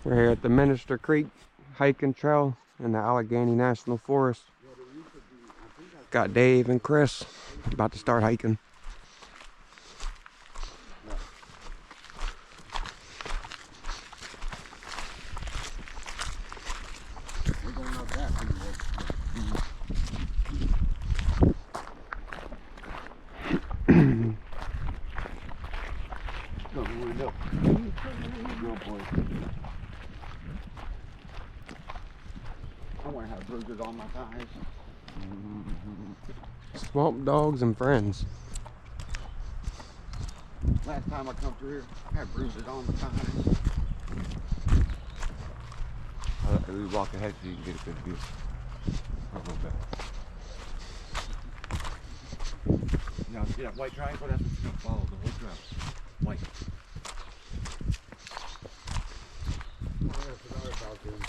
We're here at the Minister Creek hiking trail in the Allegheny National Forest. Got Dave and Chris about to start hiking. We're going up that I want to have bruises on my thighs. Swamp dogs and friends. Last time I come through here, I had bruises on my thighs. We walk ahead so you can get a good view. A little bit. Now, see that white triangle? That's what you're going to follow, the whole trail. White. I forgot about this.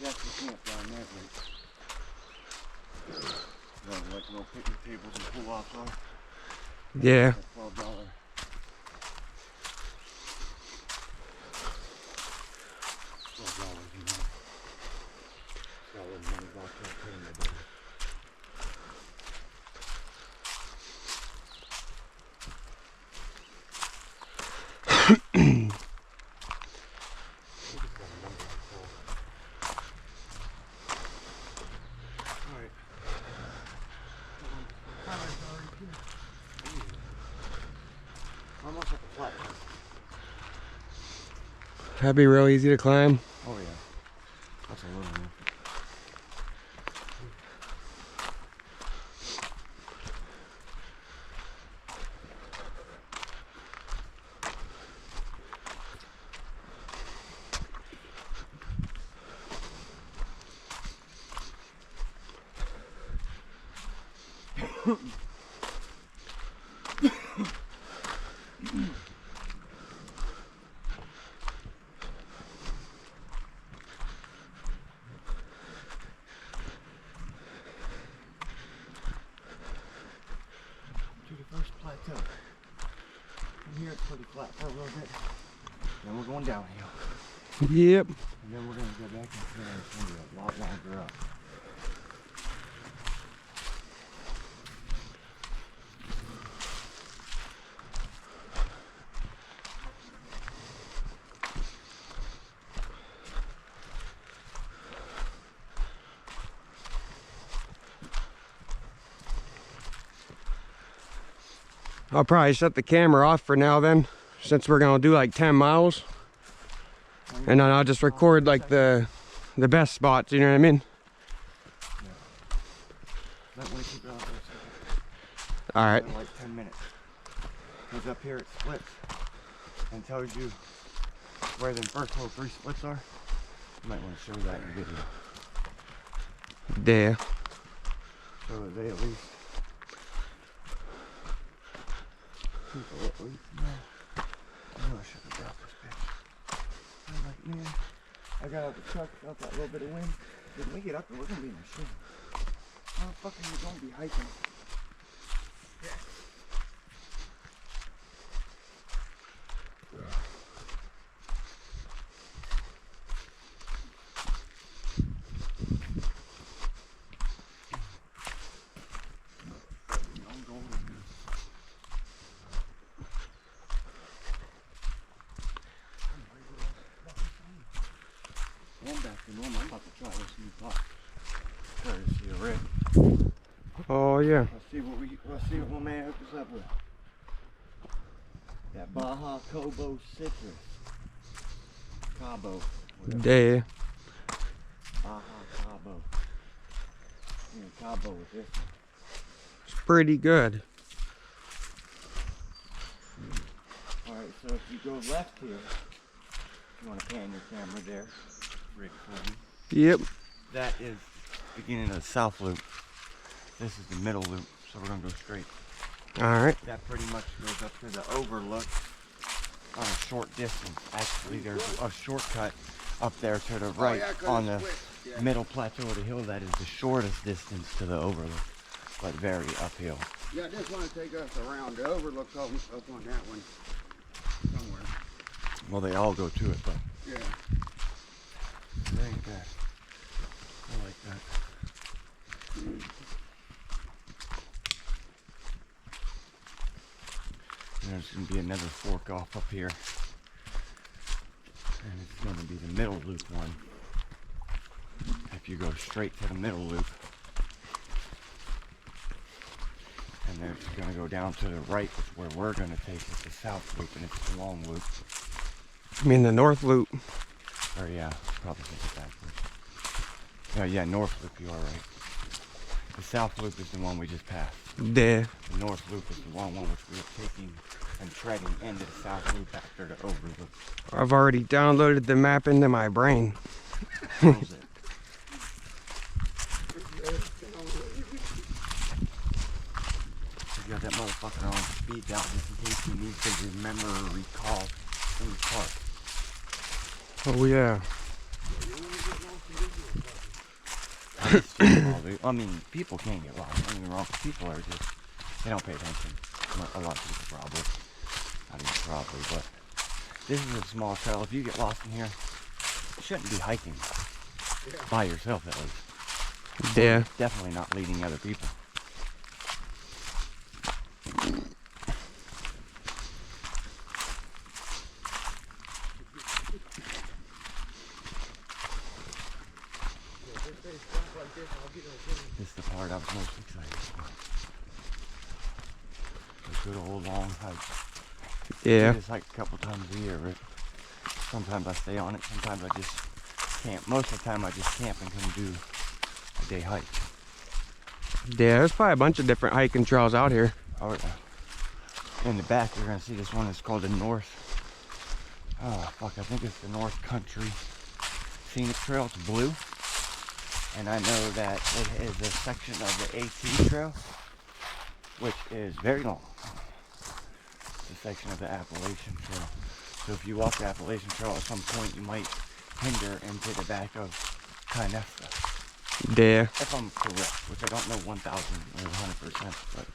That's the camp down there, right? Like little picnic tables and pull-offs are. Yeah. $12. $12, you know. Got a little money locked up in there, baby. Almost like a flat. That'd be real easy to climb. Oh yeah. That's a little one. To the first plateau. From here it's pretty flat for a little bit. Then we're going downhill. Yep. And then we're going to go back and it's going to be a lot longer up. I'll probably shut the camera off for now then, since we're gonna do like 10 miles. And then I'll just record like the best spots, you know what I mean? Yeah. That way keep it on for a second. Alright. Like 10 minutes. Because up here it splits and tells you where the first little 3 splits are. You might want to show that in the video. There. So that they at least people at least know. I know I should have brought this bitch. I'm like, man, I got out the truck, felt that little bit of wind. When we get up there, we're gonna be in the shit. How the fuck are you gonna be hiking? Yeah. I'm about to try this new pot. Courtesy of Rick. Oh yeah. Let's see what my man hooked us up with. That Baja Cobo citrus. Cabo. There. Baja Cabo. combo with this one. It's pretty good. Alright, so if you go left here, you want to pan your camera there, Rick, for me. Yep. That is the beginning of the south loop. This is the middle loop, so we're going to go straight. Alright. That pretty much goes up to the overlook on a short distance. Actually, there's a shortcut up there to the right on the middle plateau of the hill. That is the shortest distance to the overlook, but very uphill. Yeah, I just want to take us around the overlook up on that one somewhere. Well, they all go to it, but Yeah. it ain't bad. I like that. And there's going to be another fork off up here. And it's going to be the middle loop one. If you go straight to the middle loop. And there's going to go down to the right, which is where we're going to take it, the south loop, and it's the long loop. I mean the north loop. Or yeah, probably take it backwards. Oh yeah, north loop, you are right. The south loop is the one we just passed. There. The north loop is the one which we are taking and treading into the south loop after the overlook. I've already downloaded the map into my brain. Close it. You got that motherfucker on speed dial just in case you need to remember or recall some part. Oh yeah. I mean, people can get lost. Don't get me wrong. People are just, they don't pay attention. A lot of people probably. Not even probably, but this is a small trail. If you get lost in here, you shouldn't be hiking by yourself, at least. Yeah. Definitely not leading other people. This is the part I was most excited about. A good old long hike. Yeah. I do this hike a couple times a year, Rick. Sometimes I stay on it, sometimes I just camp. Most of the time I just camp and come do a day hike. Yeah, there's probably a bunch of different hiking trails out here. Oh yeah. In the back you're gonna see this one that's called the North. Oh fuck, I think it's the North Country Scenic Trail. It's blue. And I know that it is a section of the AT Trail, which is very long. It's a section of the Appalachian Trail. So if you walk the Appalachian Trail at some point, you might hinder into the back of Cynesta. Yeah. If I'm correct, which I don't know 1,000 or 100%, but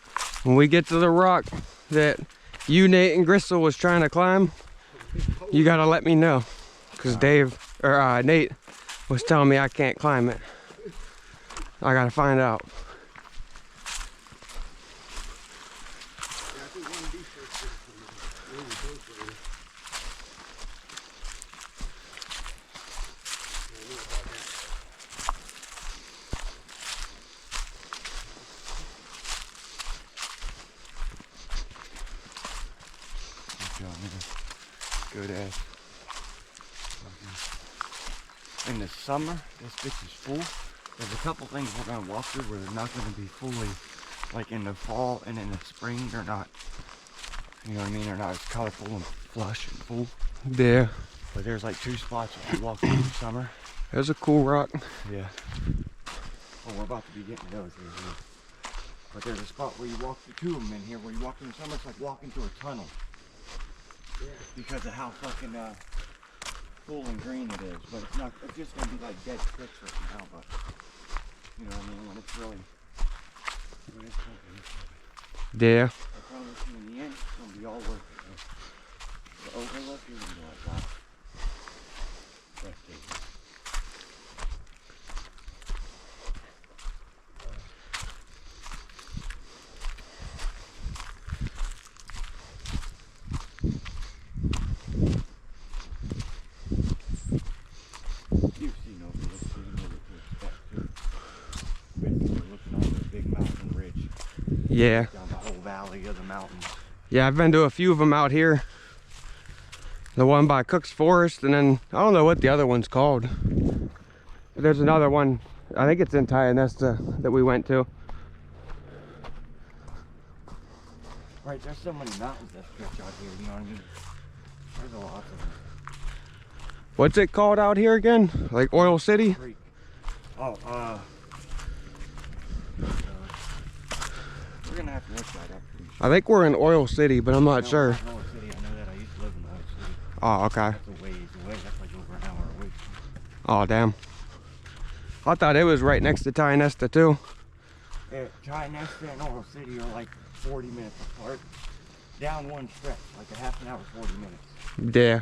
When we get to the rock that you, Nate, and Gristle was trying to climb, you gotta let me know. Cause Nate was telling me I can't climb it. I gotta find out. good ass. In the summer, this bitch is full. There's a couple things we're gonna walk through where they're not gonna be fully, like in the fall and in the spring, they're not, you know what I mean? They're not as colorful and flush and full. Yeah. But there's like 2 spots if you walk through in the summer. There's a cool rock. Yeah. Oh, we're about to be getting those here. But there's a spot where you walk through 2 of them in here, where you walk in the summer, it's like walking through a tunnel. Yeah. Because of how fucking full and green it is. But it's not, it's just gonna be like dead sticks right now, but you know what I mean, when it's really, when it's something. Yeah. I promise you in the end, it's gonna be all worth it. The overlook, you're gonna be like, wow. Breathtaking. You've seen overlook, so you know what to expect too. Basically looking over a big mountain ridge. Yeah. Down the whole valley of the mountains. Yeah, I've been to a few of them out here. The one by Cook's Forest, and then I don't know what the other one's called. But there's another one I think it's in Tionesta that we went to. Right, there's so many mountains that stretch out here, you know what I mean? There's a lot of them. What's it called out here again? Like Oil City? Creek. Oh, we're gonna have to look that up. I think we're in Oil City, but I'm not sure. Oil City, I know that. I used to live in Oil City. Oh, okay. That's a ways away. That's like over an hour away. Oh, damn. I thought it was right next to Tionesta too. Tionesta and Oil City are like 40 minutes apart. Down one stretch, like a half an hour, 40 minutes. Yeah.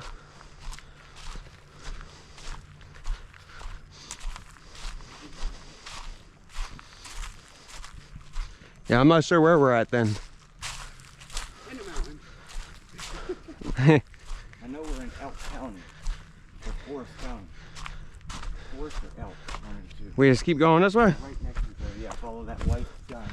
Yeah, I'm not sure where we're at then. In the mountains. I know we're in Elk County, or Forest County. Forest or Elk, one of the two. We just keep going this way? Right next to each other, yeah, follow that white gun.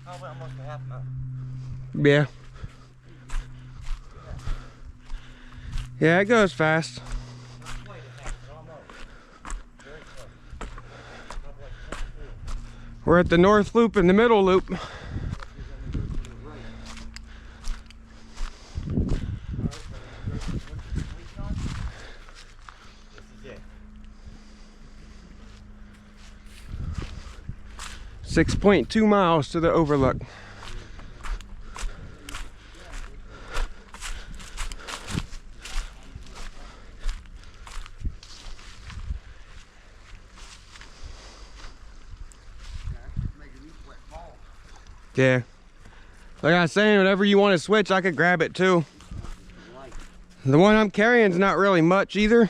Almost a half mile. Yeah. Yeah, it goes fast. We're at the north loop and the middle loop. This is it. 6.2 miles to the overlook. Yeah. Like I was saying, whenever you want to switch, I could grab it too. The one I'm carrying is not really much either.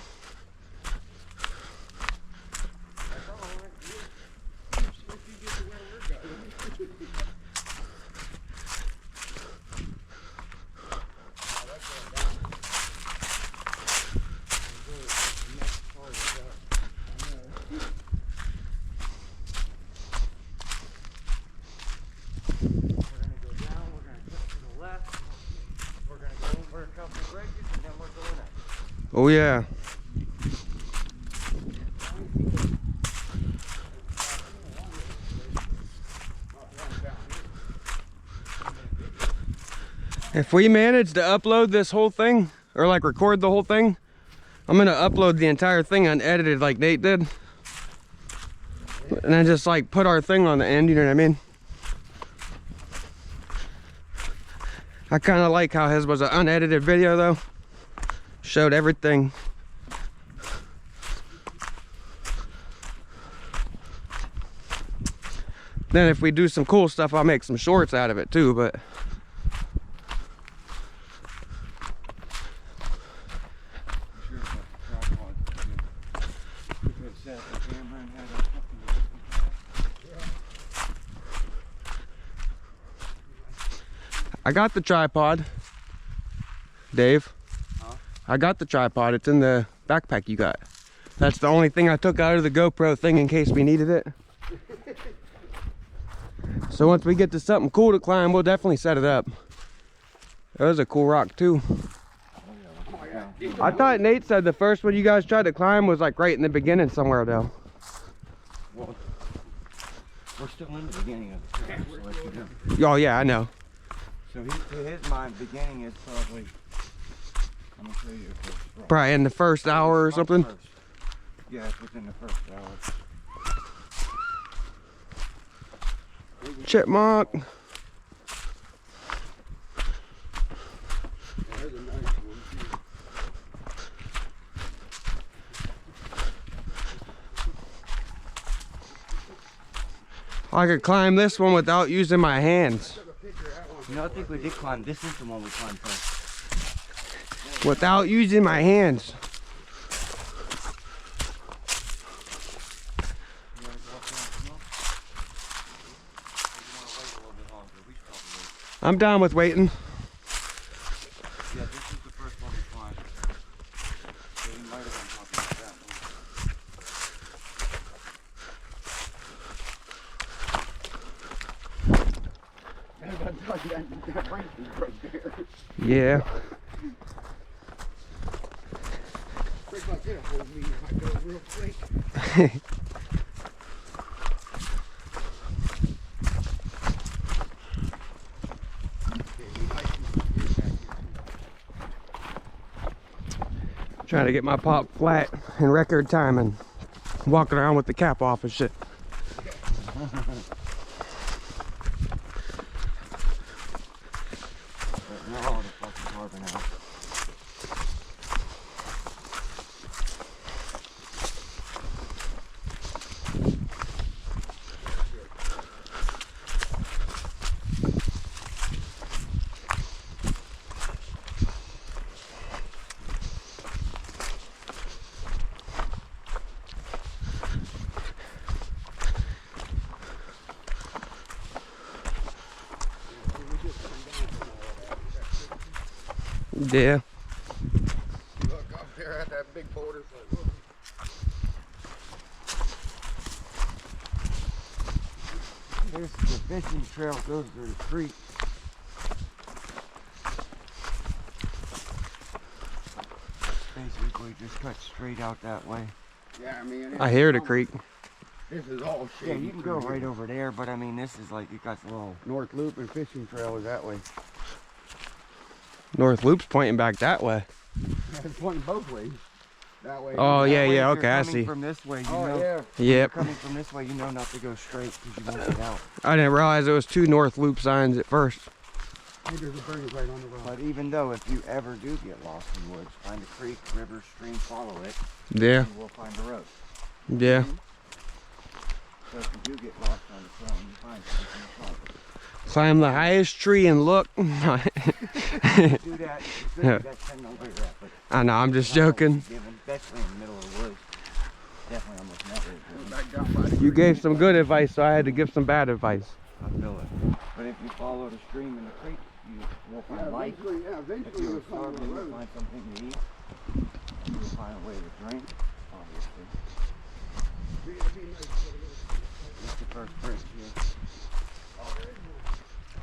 Oh yeah. If we manage to upload this whole thing, or like record the whole thing, I'm gonna upload the entire thing unedited like Nate did. And then just like put our thing on the end, you know what I mean? I kind of like how his was an unedited video though. Showed everything. Then if we do some cool stuff, I'll make some shorts out of it too, but I got the tripod, Dave. Huh? I got the tripod. It's in the backpack you got. That's the only thing I took out of the GoPro thing in case we needed it. So once we get to something cool to climb, we'll definitely set it up. That was a cool rock too. I thought Nate said the first one you guys tried to climb was like right in the beginning somewhere though. Well, we're still in the beginning of the trail, so let you know. Oh yeah, I know. So to his mind, beginning is probably, I'm gonna show you the first rock. Probably in the first hour or something. First. Yeah, it's within the first hour. Chipmunk. There's a nice one too. I could climb this one without using my hands. You know, I think we did climb. This is the one we climbed first. Without using my hands. I'm down with waiting. Yeah, this is the first one we find. So we might have been talking about that one. And I'm telling you, that branch is right there. Yeah. Looks like it'll hold me if I go real quick. Trying to get my pop flat in record time and walking around with the cap off and shit. Now all the fucking carbon out. Yeah. Look up there at that big boulder. So look. There's the fishing trail goes through the creek. Basically just cut straight out that way. Yeah, I mean, I hear the creek. This is all shady. Yeah, you can go right over there, but I mean this is like, it got a little North Loop and fishing trail is that way. North Loop's pointing back that way. It's pointing both ways. That way. Oh, That yeah, way, yeah, if you're okay, I coming see. From this way, you Oh, know. yeah. You're Yep. coming from this way, you know not to go straight because you won't get out. I didn't realize there was 2 North Loop signs at first. Hey, there's a bird right on the road. But even though if you ever do get lost in the woods, find a creek, river, stream, follow it, Yeah. you will find a road. Yeah. So if you do get lost on the trail and you find something, you follow it. Climb the highest tree and look. Do that, you could do that 10 over that, but I know, I'm just not always joking. given, especially in the middle of the woods. Definitely almost never is given. Back down by the You creek. gave some good advice, so I had to give some bad advice. I feel it. But if you follow the stream and the creek, you will find Yeah, life. eventually, If eventually you're you'll find starving, the you'll road. find something to eat. You'll find a way to drink, obviously. This is the first bridge here.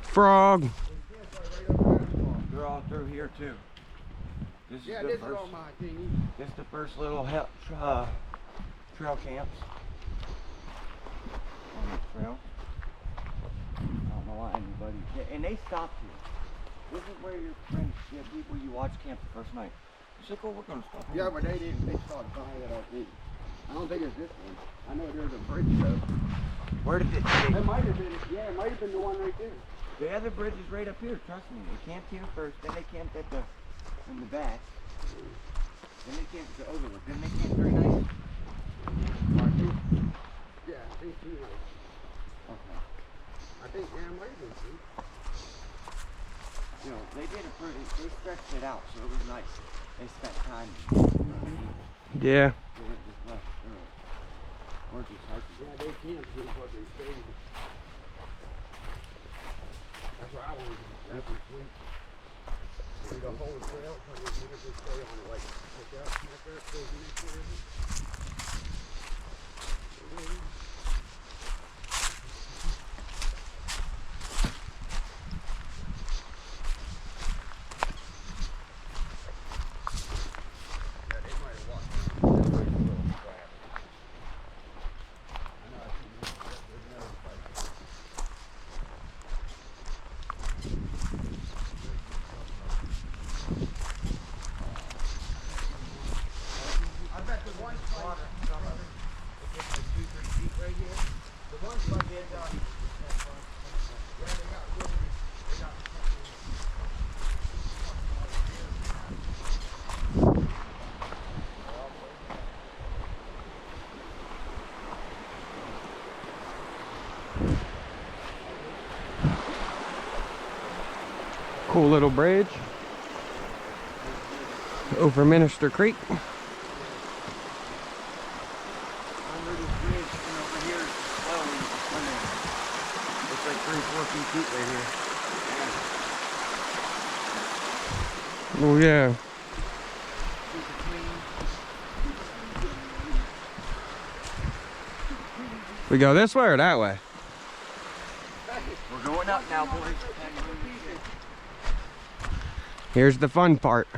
Frog. They're all through here too. This is Yeah, the this is first. all my thingy. This is the first little trail camps on the trail. I don't know why anybody. Yeah, and they stopped here. This is where your friends, people you watch camp the first night. It's like, oh, we're gonna stop. Yeah, but they didn't. They started buying it, I think. I don't think it's this one. I know there's a bridge though. Where did it? It might have been. Yeah, it might have been the one right there. The other bridge is right up here. Trust me. They camped here first, then they camped at the in the back. Then they camped at the overlook. Then they camped 3 nights. Yeah, I think 2 nights. Okay. I think yeah, it might have been 2. You know, they did it pretty. They stretched it out, so it was nice. They spent time. Yeah. They weren't just left early. Or just hiking. Yeah, they camped here what they stayed. That's why I wanted to do every week. See the whole trail, so we could just stay on it, like pick up, goes in this area. Yeah, they might have walked around. That way it's a little flat. I know I see there's no fight. I bet the one spot, it's like 2-3 feet right here. The one spot is, yeah, they got really, they got Cool little bridge over Minister Creek. Under this bridge and over here is slow when you swim in. It's like 3-4 feet deep right here. Oh yeah. We go this way or that way? We're going up now, boys. Here's the fun part.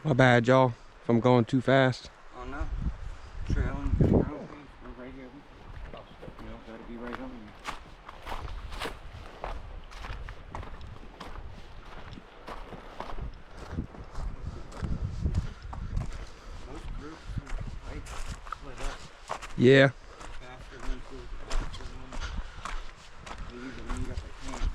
My bad, y'all, if I'm going too fast. Oh no. Trailing, gotta go. We're right here. You know, gotta be right on you. Most groups are like split up. Yeah. Faster ones go with the faster ones. They usually meet up at camp.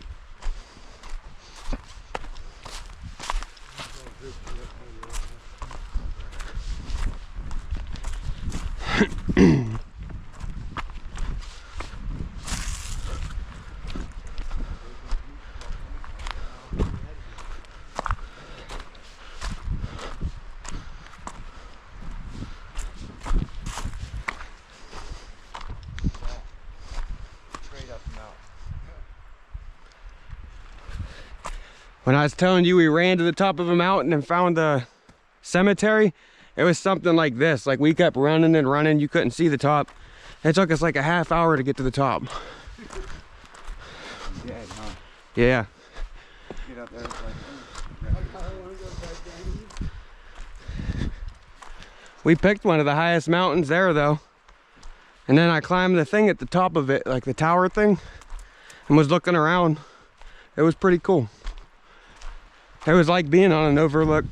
When I was telling you we ran to the top of a mountain and found the cemetery, it was something like this. Like, we kept running and running, you couldn't see the top. It took us like a half hour to get to the top. Dead, huh? Yeah. Get up there, it's like, We picked one of the highest mountains there though. And then I climbed the thing at the top of it, like the tower thing, and was looking around. It was pretty cool. It was like being on an overlook.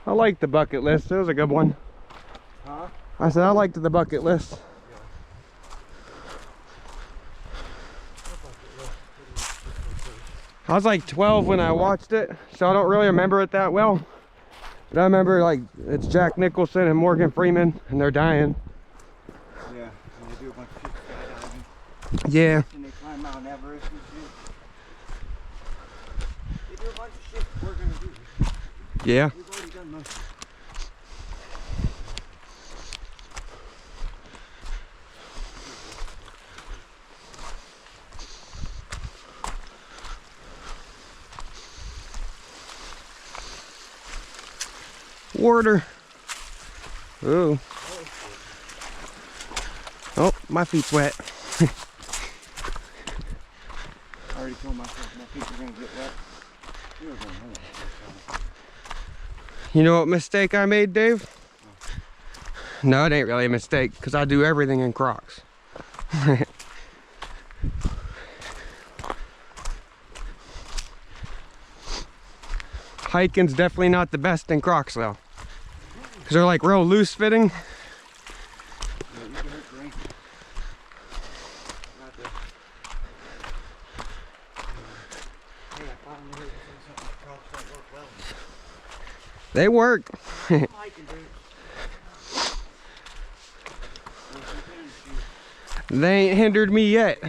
I liked the bucket list. It was a good one. huh? I said I liked the bucket list. I was like 12 when I watched it, so I don't really remember it that well. But I remember, like, it's Jack Nicholson and Morgan Freeman, and they're dying. Yeah, and they do a bunch of shit skydiving. Yeah. And they climb Mount Everest and shit. They do a bunch of shit we're gonna do. Yeah. We've already done most of it. Water. Ooh. Oh, my feet's wet. I already told myself my feet were gonna get wet. We were going home. You know what mistake I made, Dave? No, it ain't really a mistake, because I do everything in Crocs. Hiking's definitely not the best in Crocs, though. Because they're like real loose fitting. Yeah, you can hurt your ankle. Not the... Hey, I finally heard you say something that Crocs don't work well. They work. Hiking, dude. They ain't hindered me yet.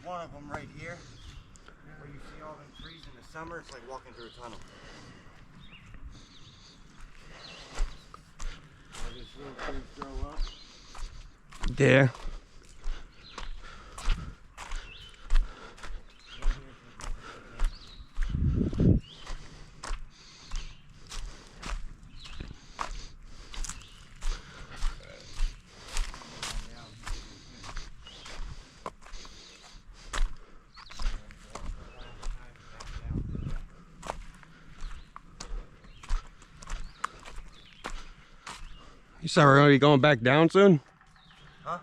One of them right here, where you see all them trees in the summer. It's like walking through a tunnel. All these little trees grow up. Yeah. You said we're gonna be going back down soon? Huh?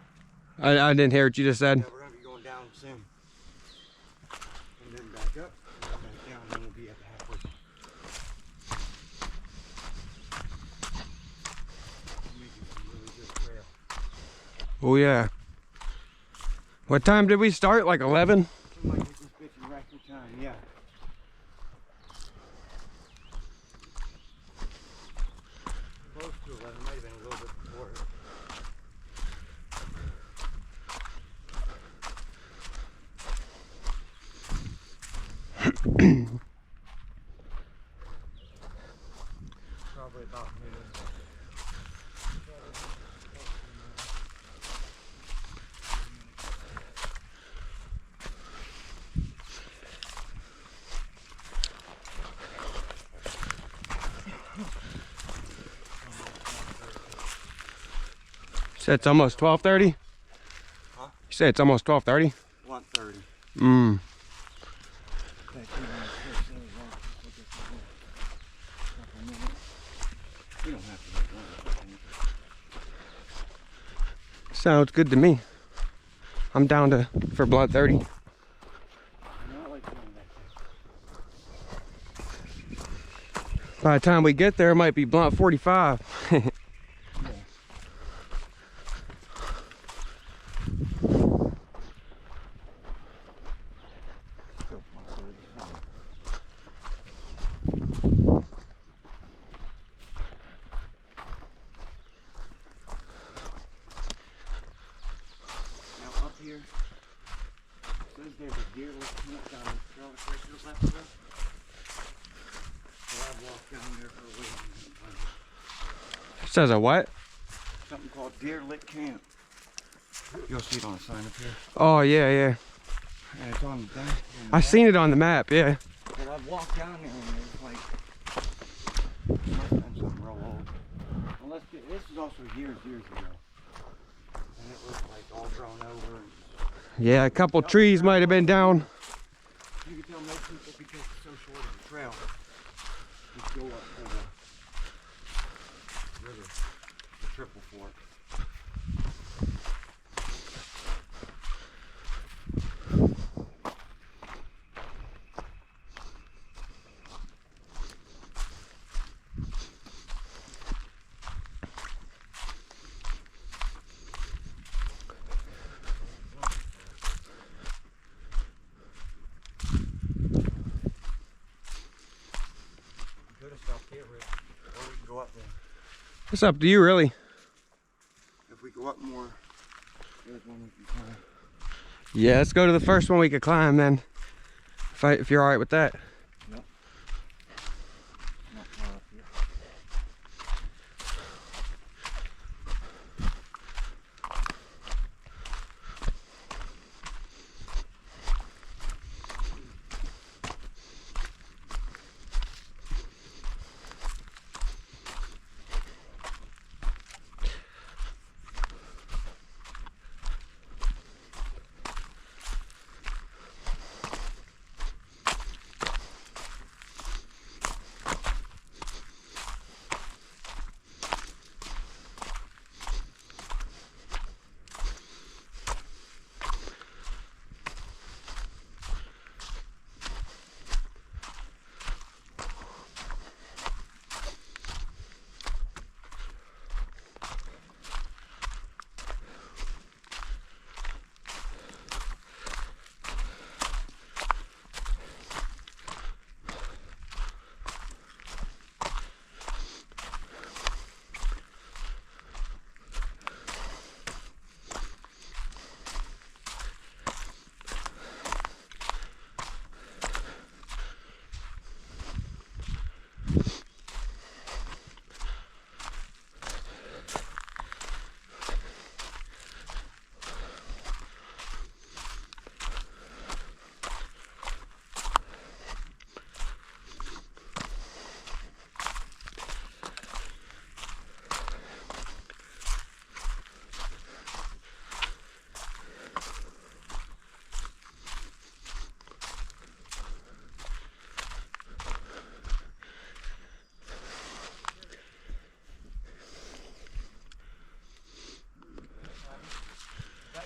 I didn't hear what you just said. Yeah, we're gonna be going down soon. Oh yeah. What time did we start? Like 11? Somebody get this bitch in record time, yeah. Close to 11, might have been a little bit before. Probably about noon. You said it's almost 12:30? Huh? You said it's almost 12:30? 1:30. Mm. We don't have to make one. Sounds good to me. I'm down for blood 30. I like doing that. By the time we get there, it might be blunt 45. Now up here, says there's a deer looking up down this trail right to the left of us. So I've walked down there for a ways and didn't find it. Says a what? Something called Deer Lick Camp. You'll see it on a sign up here. Oh yeah, yeah. And it's on the back. I seen it on the map, yeah. But I've walked down there and there's like, it must have been something real old. Unless, this is also years ago. And it was like all grown over. Yeah, a couple trees might have been down. You can tell most people because it's so short of a trail. Just go up to the river, the Triple Fork. Could have stopped here, Rick. Or we can go up there. It's up to you, really. If we go up more, there's one we can climb. Yeah, let's go to the first one we could climb then. If you're all right with that. Yep. Not far up here.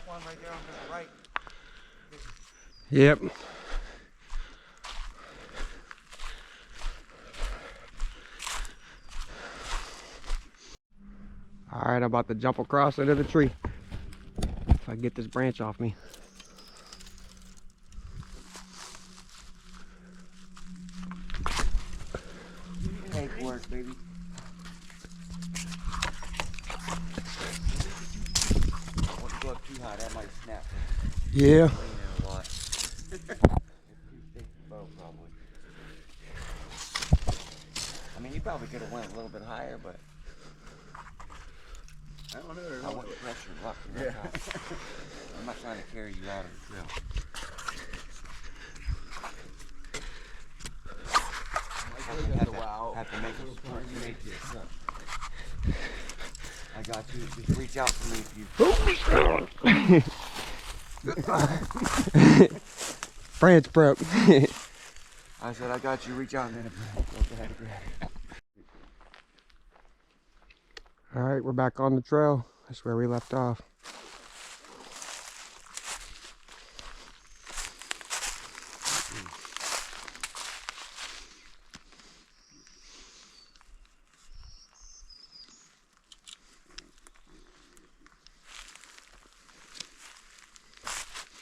One right there on the right. Yep. All right, I'm about to jump across into the tree. if I get this branch off me. Tank work, baby. Don't go up too high, that might snap. Yeah. Lean in a lot. It's too thick to bow, probably. I mean, you probably could have went a little bit higher, but I don't know. I wouldn't pressure your luck. Yeah. I'm not trying to carry you out of the trail. Have to make a support you make yourself. I got you. Just reach out to me if you. Branch broke. I said I got you. Reach out and then go ahead and grab it. All right, we're back on the trail. That's where we left off.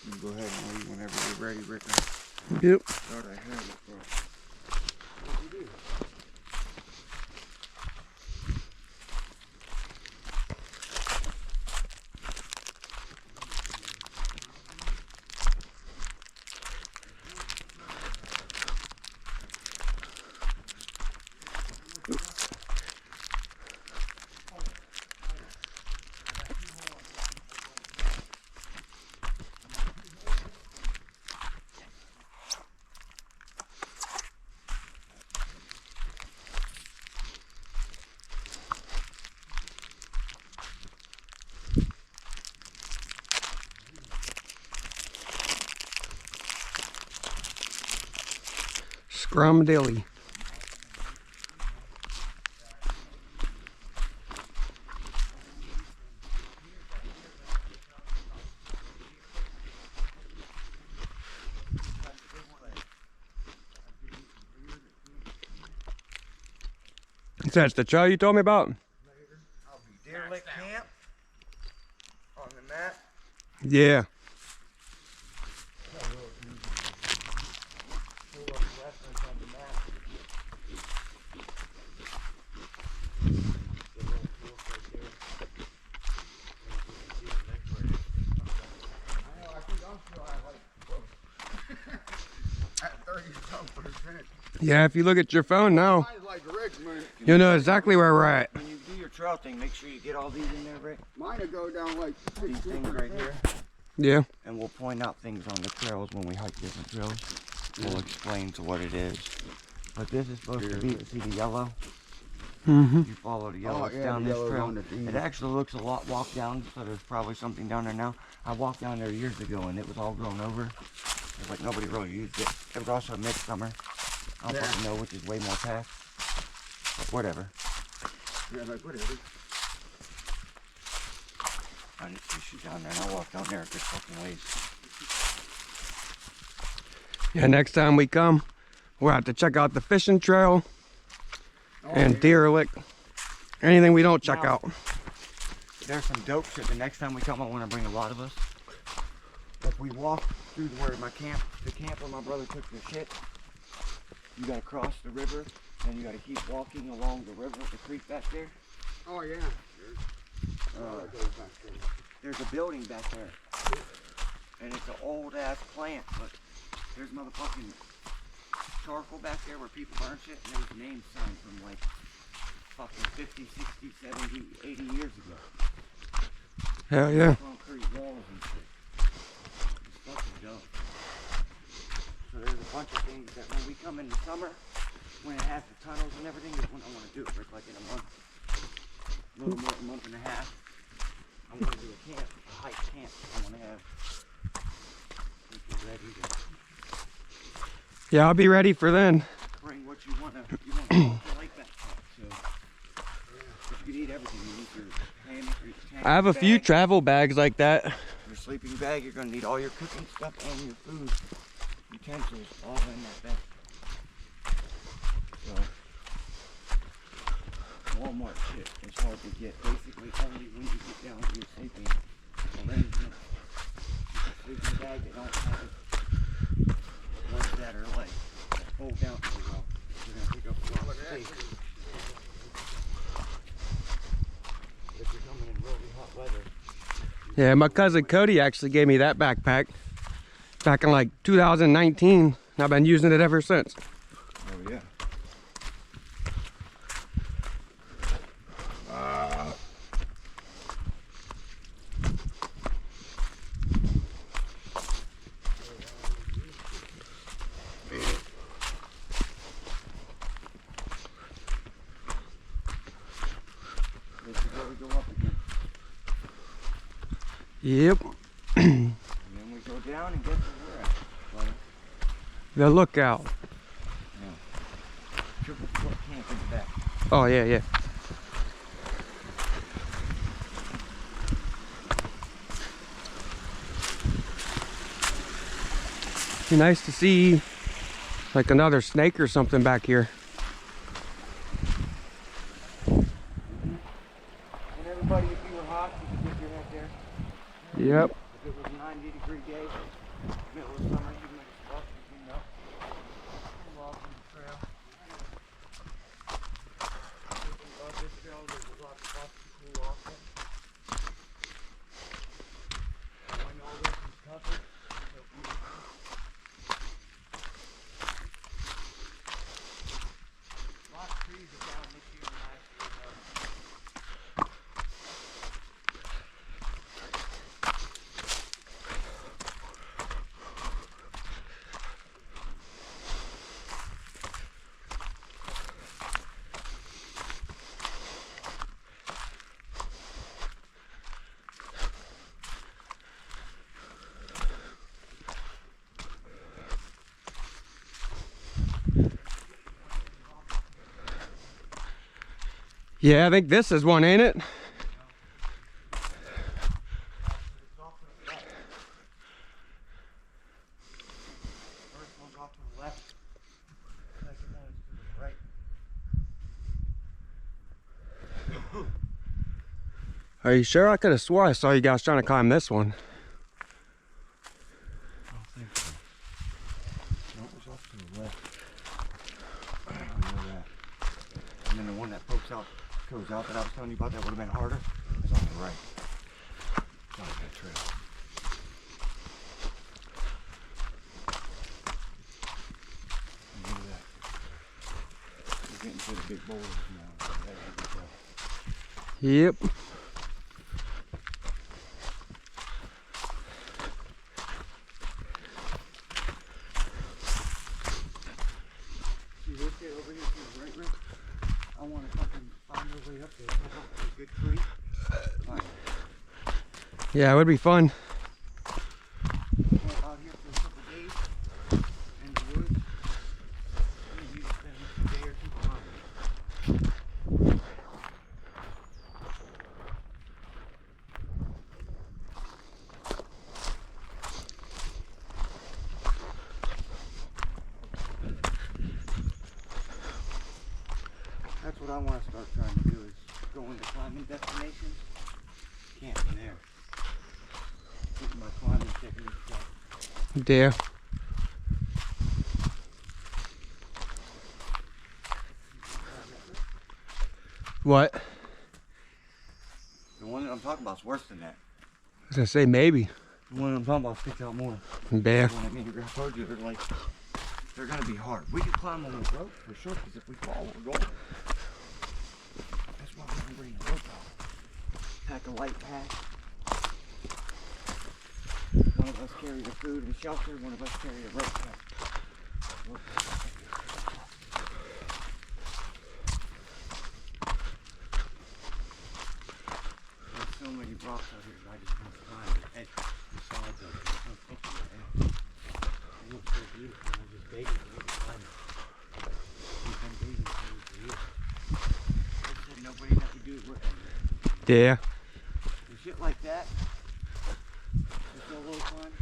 You can go ahead and leave whenever you're ready, Rick. Yep. Thought I had it, bro. Scrumdilly. That's the trail you told me about? Deerlick Camp on the map. Yeah. Yeah, if you look at your phone now, you'll know exactly where we're at. When you do your trail thing, make sure you get all these in there, Rick. Mine will go down like These things right here. Yeah. And we'll point out things on the trails when we hike different trails. We'll explain to what it is. But this is supposed to be, see the yellow? Mm-hmm. You follow the yellow, it's down this trail. It actually looks a lot walked down, so there's probably something down there now. I walked down there years ago and it was all grown over. It was like nobody really used it. It was also midsummer. I don't fucking know which is way more past. But whatever. Yeah, like whatever. I just push you down there and I'll walk down there a good fucking ways. Yeah, next time we come, we'll have to check out the fishing trail and Deerlick. Anything we don't check out. There's some dope shit. The next time we come, I want to bring a lot of us. If we walk through where my camp, the camp where my brother took the shit, you gotta cross the river, and you gotta keep walking along the river, the creek back there. Oh yeah. There's a building back there, and it's an old ass plant, but there's motherfucking charcoal back there where people burn shit, and there's names signed from like fucking 50, 60, 70, 80 years ago. Hell yeah. Concrete walls and shit. It's fucking dope. So there's a bunch of things that when we come in the summer, when it has the tunnels and everything, is when I want to do it. Rick, like in a month, a little more than a month and a half. I want to do a camp, a hike camp. I want to have people ready to Yeah, I'll be ready for then. bring what you want to like that camp. So you can eat everything. You need your hammock, your tent, I have a few bag, travel bags like that. your sleeping bag. You're going to need all your cooking stuff and your food utensils all in that bag. So Walmart shit is hard to get. Basically only when you get down to your sleeping arrangement. sleeping bag that don't have legs that are like fold down pretty well. We're gonna pick up a lot of space. If you're coming in really hot weather. Yeah, my cousin Cody actually gave me that backpack back in like 2019, and I've been using it ever since. Oh yeah. This is where we go up again. Yep. And then we go down and get to where at, buddy? The lookout. Triple foot camp in the back. Oh, yeah, yeah. Be nice to see like another snake or something back here. And everybody, if you were hot, you could dip your head there. Yep. If it was a 90-degree day, middle of summer, you might just walk between up. Walk on the trail. This trail, there's a lot of spots to cool off in. When all this is covered, it'll be lots of trees are down this year and last year. Yeah, I think this is one, ain't it? It's off to the left. First one's off to the left. Second one is to the right. Are you sure? I could have swore I saw you guys trying to climb this one. I don't think so. No, it was off to the left. I know that. And then the one that goes out that I was telling you about that would have been harder is on the right. It's not a good trail. Look at that. We're getting to the big boulders now. There you go. Yep. See this bit over here to the right, Rick? I want to fucking find our way up there. Come up to a good tree. Fine. Yeah, it would be fun. Camp out here for a couple days in the woods. And you spend a day or two climbing. That's what I want to start trying to do is go into climbing destinations, camping there. Getting my climbing techniques up. Yeah. What? I The one that I'm talking about is worse than that. was gonna say maybe. The one I'm talking about sticks out more. Yeah. The one that me and your grandpa told you, they're gonna be hard. We can climb on those ropes for sure, because if we fall, we're going. That's why we're gonna bring the rope out. Pack a light pack. One of us carry the food and shelter, one of us carry the rope pack. There's so many rocks out here that I just can't climb the edge, the sides of it. There's no picture of it. It looks so beautiful. I'm just begging for you to climb it. We've been begging for you for years. They said nobody that could do it with them. Yeah. And shit like that, the solo climb,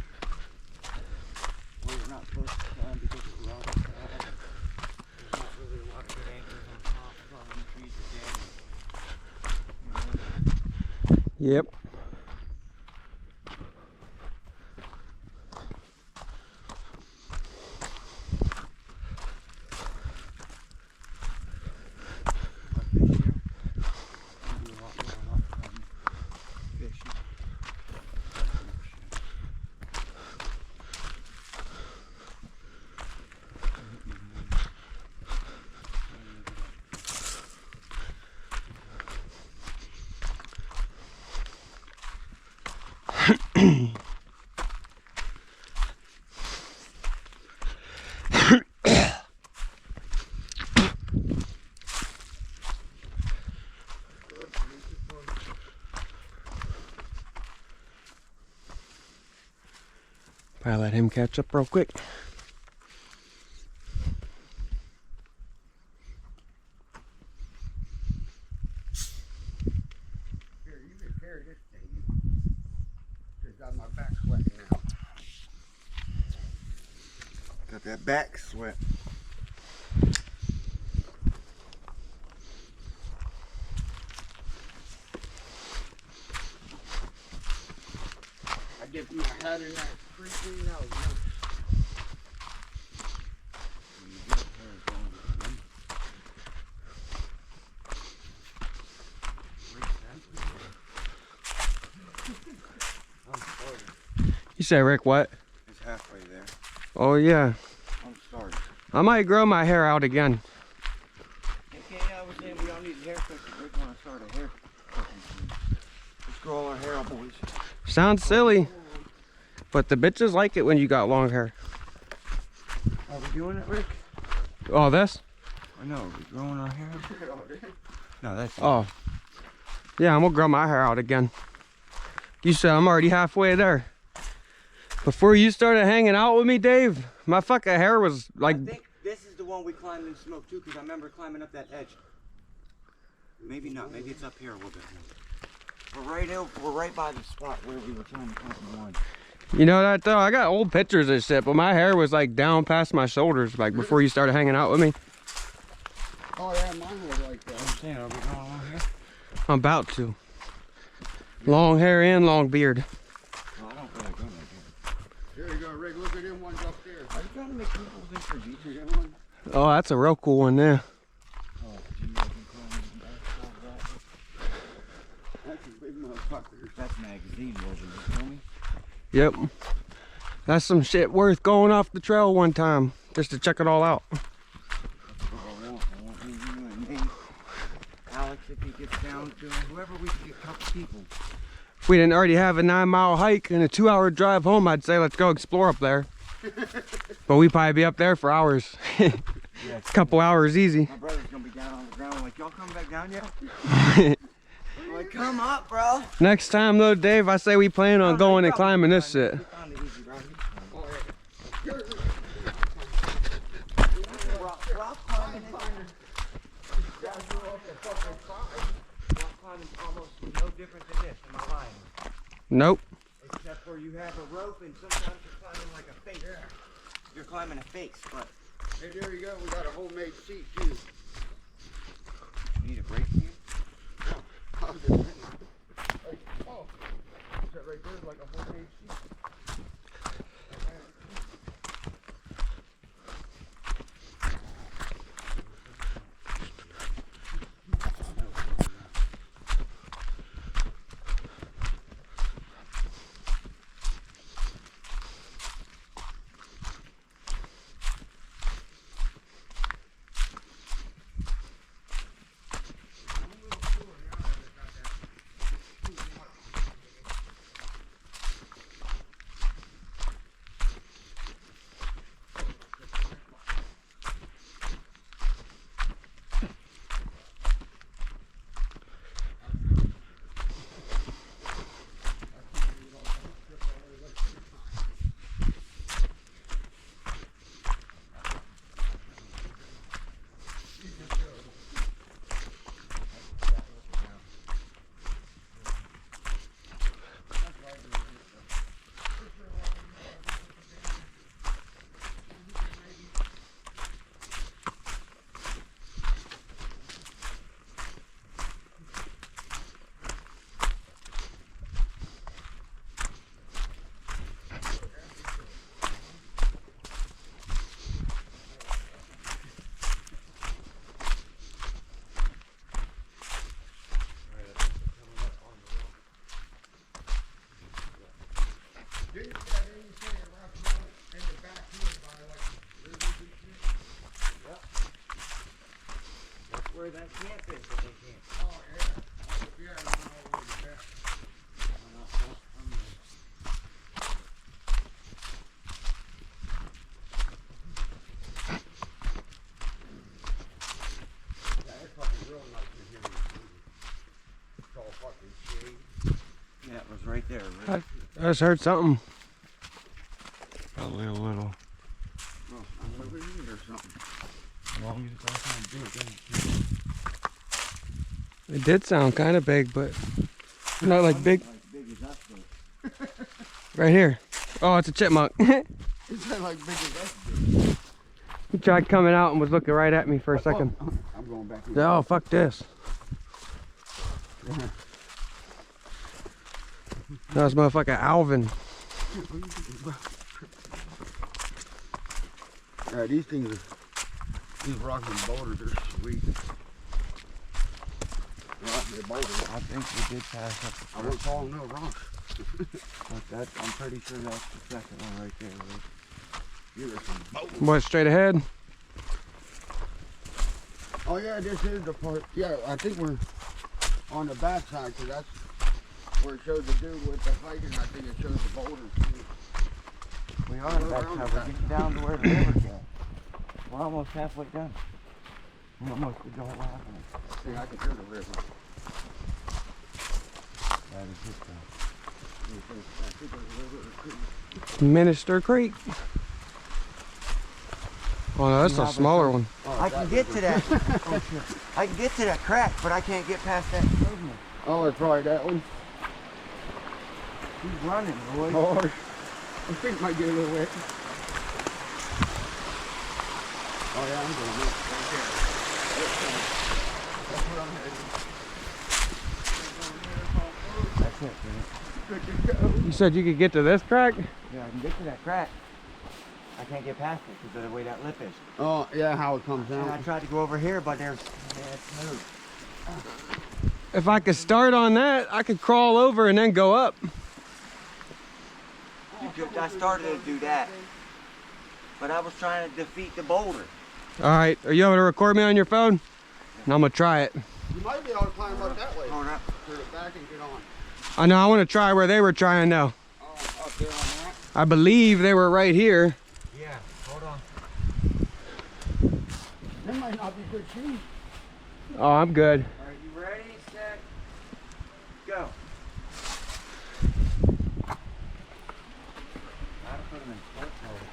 where you're not supposed to climb because of the rocks. There's not really a lot of good anchors on top. All the trees are dead. You know? Yep. I'll let him catch up real quick. Here, you can carry this thing. Just got my back sweating now. Got that back sweat. I dipped my head in that freaking nose. You say, Rick, what? It's halfway there. Oh, yeah. I'm starting. I might grow my hair out again. Okay, I was saying we all need a haircut. We're going to start a hair. Let's grow all our hair out, boys. Sounds silly, but the bitches like it when you got long hair. Are we doing it, Rick? Oh, this? I know. Are we growing our hair out? No, that's Oh. Yeah, I'm gonna grow my hair out again. You said I'm already halfway there. Before you started hanging out with me, Dave, my fucking hair was like... I think this is the one we climbed and smoked too, because I remember climbing up that edge. Maybe not. Maybe it's up here a little bit more. We're right by the spot where we were trying to climb the one. You know that though? I got old pictures of shit, but my hair was like down past my shoulders, like before you started hanging out with me. Oh yeah, mine was like that. I'm saying, are we going along here? I'm about to. Long hair and long beard. Well, I don't really go like Here you go, Rick. Look at them ones up there. that. Are you trying to make people think for G? You got one? Oh, that's a real cool one there. Oh, G, I can climb that. That's a big motherfucker. That's magazine version, you feel me? Yep. That's some shit worth going off the trail one time, just to check it all out. That's what I want me, you, and me. Alex, if he gets down to whoever we can get a couple people. If we didn't already have a 9-mile hike and a 2-hour drive home, I'd say let's go explore up there. But we'd probably be up there for hours. Yeah, Couple hours easy. my brother's gonna be down on the ground like, y'all coming back down yet? I'm like, come up, bro. Next time though, Dave, I say we plan on going and climbing this shit. We found the easy route. Oh yeah. Rock climbing is almost no different than this, am I lying? Nope. Except for you have a rope and sometimes you're climbing like a face. Yeah. You're climbing a face, but Hey, there you go. We got a homemade seat too. you need a brake here. Oh, is that right there? Like a homemade seat. right there. Right? I just heard something. Probably a little. Well, I'm over here or something. As long as it's all kind of big, It did sound kind of big, but not like big. Like big as us, though. Right here. Oh, it's a chipmunk. It's not like big as us. Big. He tried coming out and was looking right at me for a second. Oh, I'm going back. Oh, fuck this. That was motherfucker Alvin. Yeah, these things are, these rocks and boulders are sweet. The boulders. I think we did pass up. I won't call them no rocks. But that, I'm pretty sure that's the second one right there. Right? Here are some boulders. What, straight ahead? Oh yeah, this is the part. Yeah, I think we're on the back side, so that's where it shows the dude with the hiking. I think it shows the boulders too. We are on the back side. We're getting down to where the river's at. We're almost halfway done. We almost did the whole happening. See, I can hear the river. That is it, Minister Creek. Oh no, that's a smaller one. I can get to that. Oh, shit. I can get to that crack, but I can't get past that movement. Oh, it's probably that one. He's running, boy. Oh, I think it might get a little wet. Oh yeah, I'm going to right there. That's where I'm heading. That's it, man. Good to go. You said you could get to this crack? Yeah, I can get to that crack. I can't get past it because of the way that lip is. Oh, yeah, how it comes And I out. tried to go over here, but it's smooth. If I could start on that, I could crawl over and then go up. I started to do that, but I was trying to defeat the boulder. All right, are you able to record me on your phone? And I'm gonna try it. You might be able to climb up that way. Hold up. Turn it back and get on. I know, I want to try where they were trying now. Oh, up there on that? I believe they were right here. Yeah, hold on. That might not be good shoes. Oh, I'm good. Are you ready, set, go. Gotta put them in sports mode, too.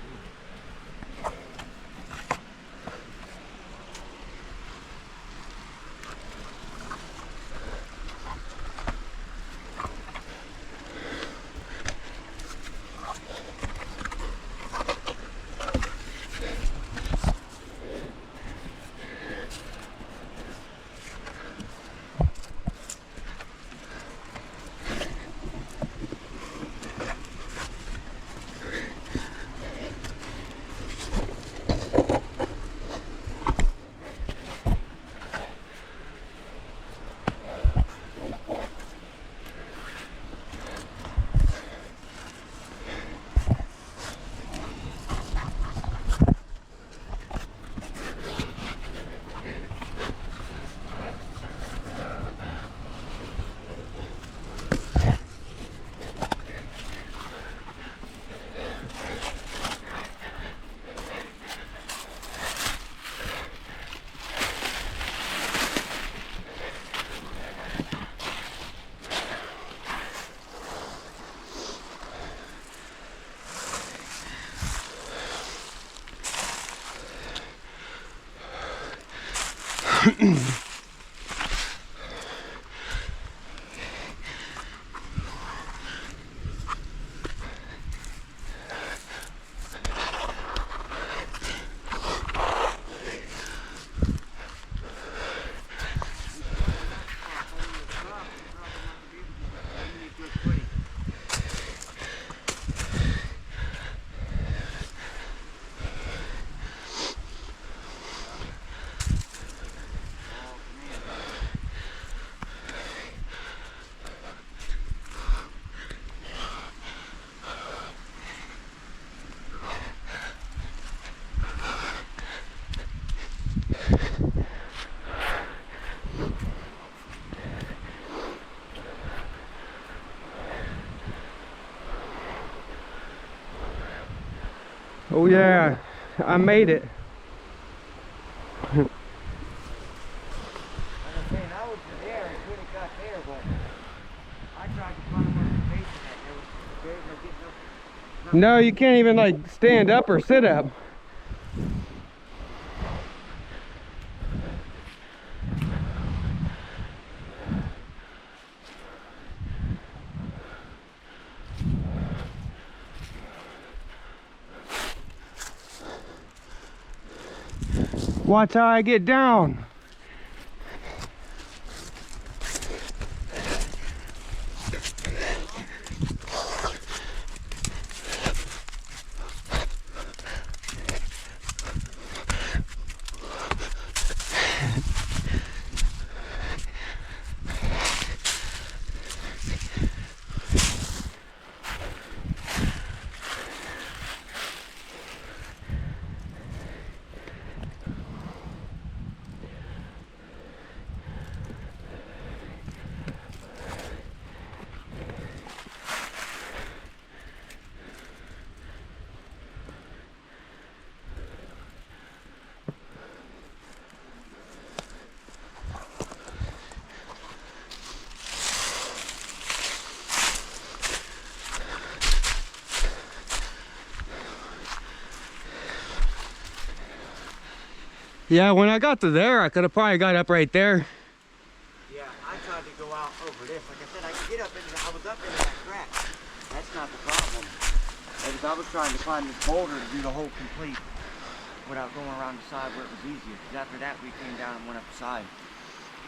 Oh yeah, I made it. Like I'm saying, I was there and could have got there, but I tried to climb up the base Okay, no getting up. No, you can't even like stand up or sit up. Watch how I get down. Yeah, when I got to there, I could have probably got up right there. Yeah, I tried to go out over this. Like I said, I could get up into I was up into that crack. That's not the problem. Because I was trying to climb this boulder to do the whole complete without going around the side where it was easier. Because after that, we came down and went up the side.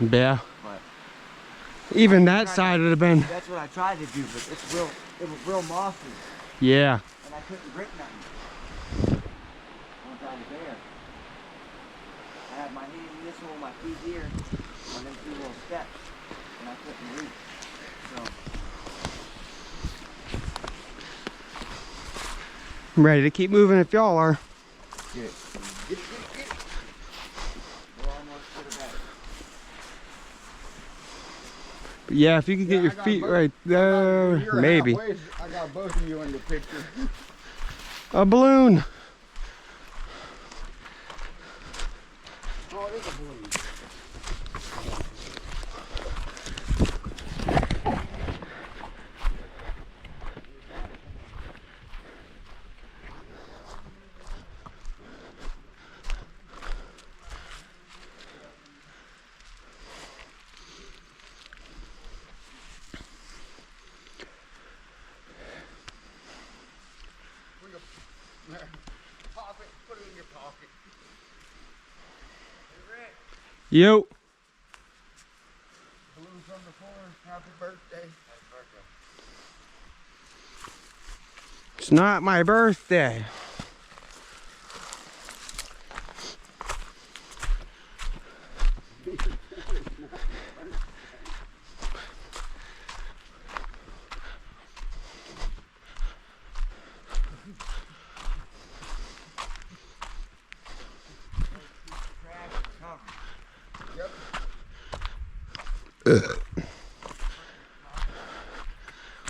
Yeah. But even that side would have been. that's what I tried to do, but it was real mossy. Yeah. And I couldn't grip nothing. Once I was there. I had my hand in this hole, my feet here, on them 2 little steps, and I couldn't reach. So I'm ready to keep moving if y'all are. get it. We're almost to the back. But yeah, if you could get your feet right there, maybe. I got both of you in the picture. A balloon. Oh, it is a balloon. Pop it, put it in your pocket. Yo. Balloon from the forest. Happy birthday. Happy birthday. It's not my birthday.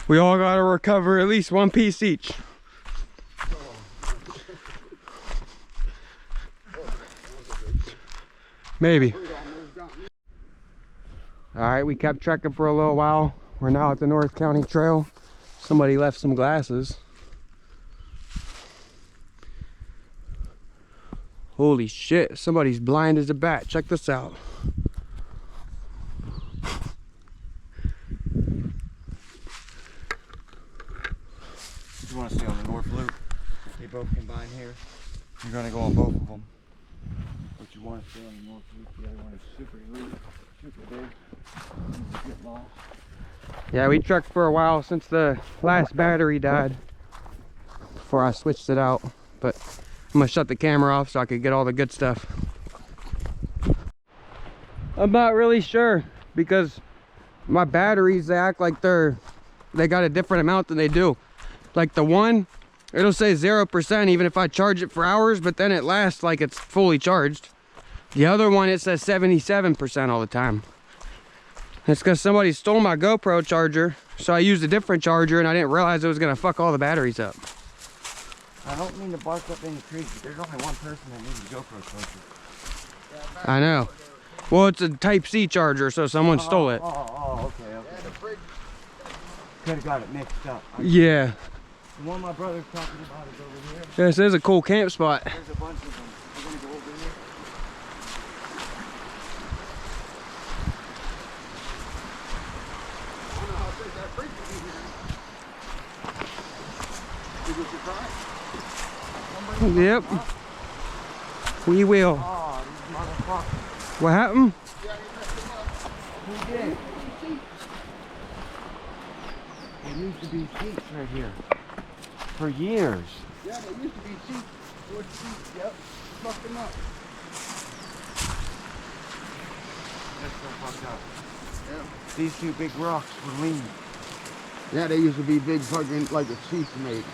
We all gotta recover at least 1 piece each. Maybe. Alright, we kept trekking for a little while. We're now at the North County Trail. Somebody left some glasses. Holy shit, somebody's blind as a bat. Check this out. You want to stay on the north loop? They both combine here. You're going to go on both of them. But you want to stay on the north loop. The other one is super loose, super big. You get lost. Yeah, we trekked for a while since the last battery died before I switched it out. But I'm gonna shut the camera off so I could get all the good stuff. I'm not really sure because my batteries, they act like they got a different amount than they do. Like the one, it'll say 0% even if I charge it for hours, but then it lasts like it's fully charged. The other one, it says 77% all the time. It's because somebody stole my GoPro charger, so I used a different charger and I didn't realize it was gonna fuck all the batteries up. I don't mean to bark up any trees, but there's only one person that needs a GoPro charger. I know. Well, it's a Type-C charger, so someone stole it. Oh, okay, okay. could have got it mixed up. Yeah. The one my brother's talking about is over here. This is a cool camp spot. There's a bunch of them. We're gonna go over here. I don't know how big that freak is here. Did you surprise? Yep. We will. Oh, these motherfuckers. What happened? Yeah, he messed him up. Who did? There used to be seats right here. For years. Yeah, there used to be seats. Wood seats, yep. Fucked them up. That's so fucked up. Yeah. These two big rocks were lean. Yeah, they used to be big fucking, like a seats made.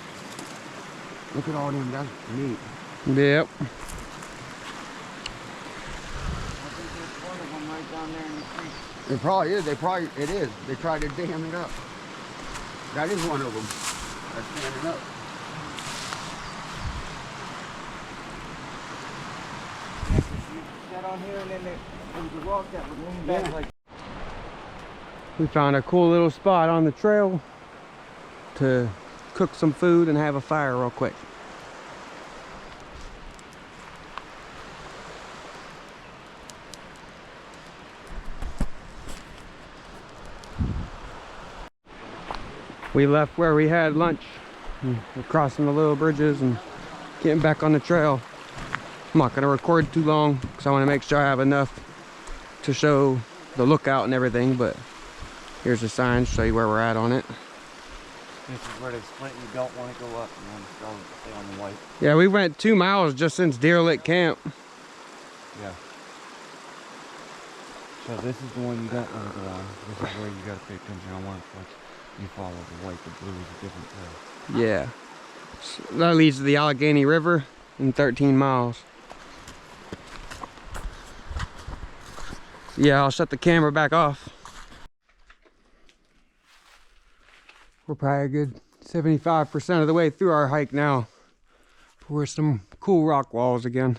Look at all them, that's neat. Yep. I think there's one of them right down there in the creek. It probably is, it is. They tried to dam it up. That is one of them. That's standing up. Yeah, 'cause you sat on here and then there was a rock that would lean back Yeah. like. We found a cool little spot on the trail to cook some food and have a fire real quick. We left where we had lunch. We're crossing the little bridges and getting back on the trail. I'm not going to record too long because I want to make sure I have enough to show the lookout and everything, but here's the sign to show you where we're at on it. This is where they split. You don't want to go up. You want to stay on the white. Yeah, we went 2 miles just since Deer Lick Camp. Yeah. So this is the one you don't want to go on. This is where you got to pay attention on one. Like you follow the white, the blue is a different trail. Yeah. So that leads to the Allegheny River in 13 miles. Yeah, I'll shut the camera back off. We're probably a good 75% of the way through our hike now. We're some cool rock walls again.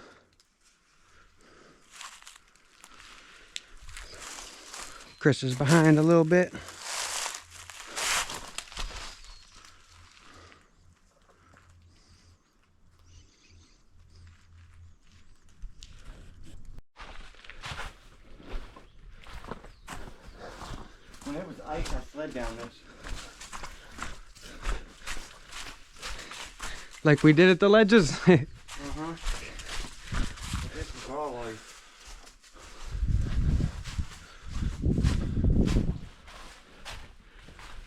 Chris is behind a little bit. When it was ice, I slid down this. Like we did at the ledges. But this is all ice.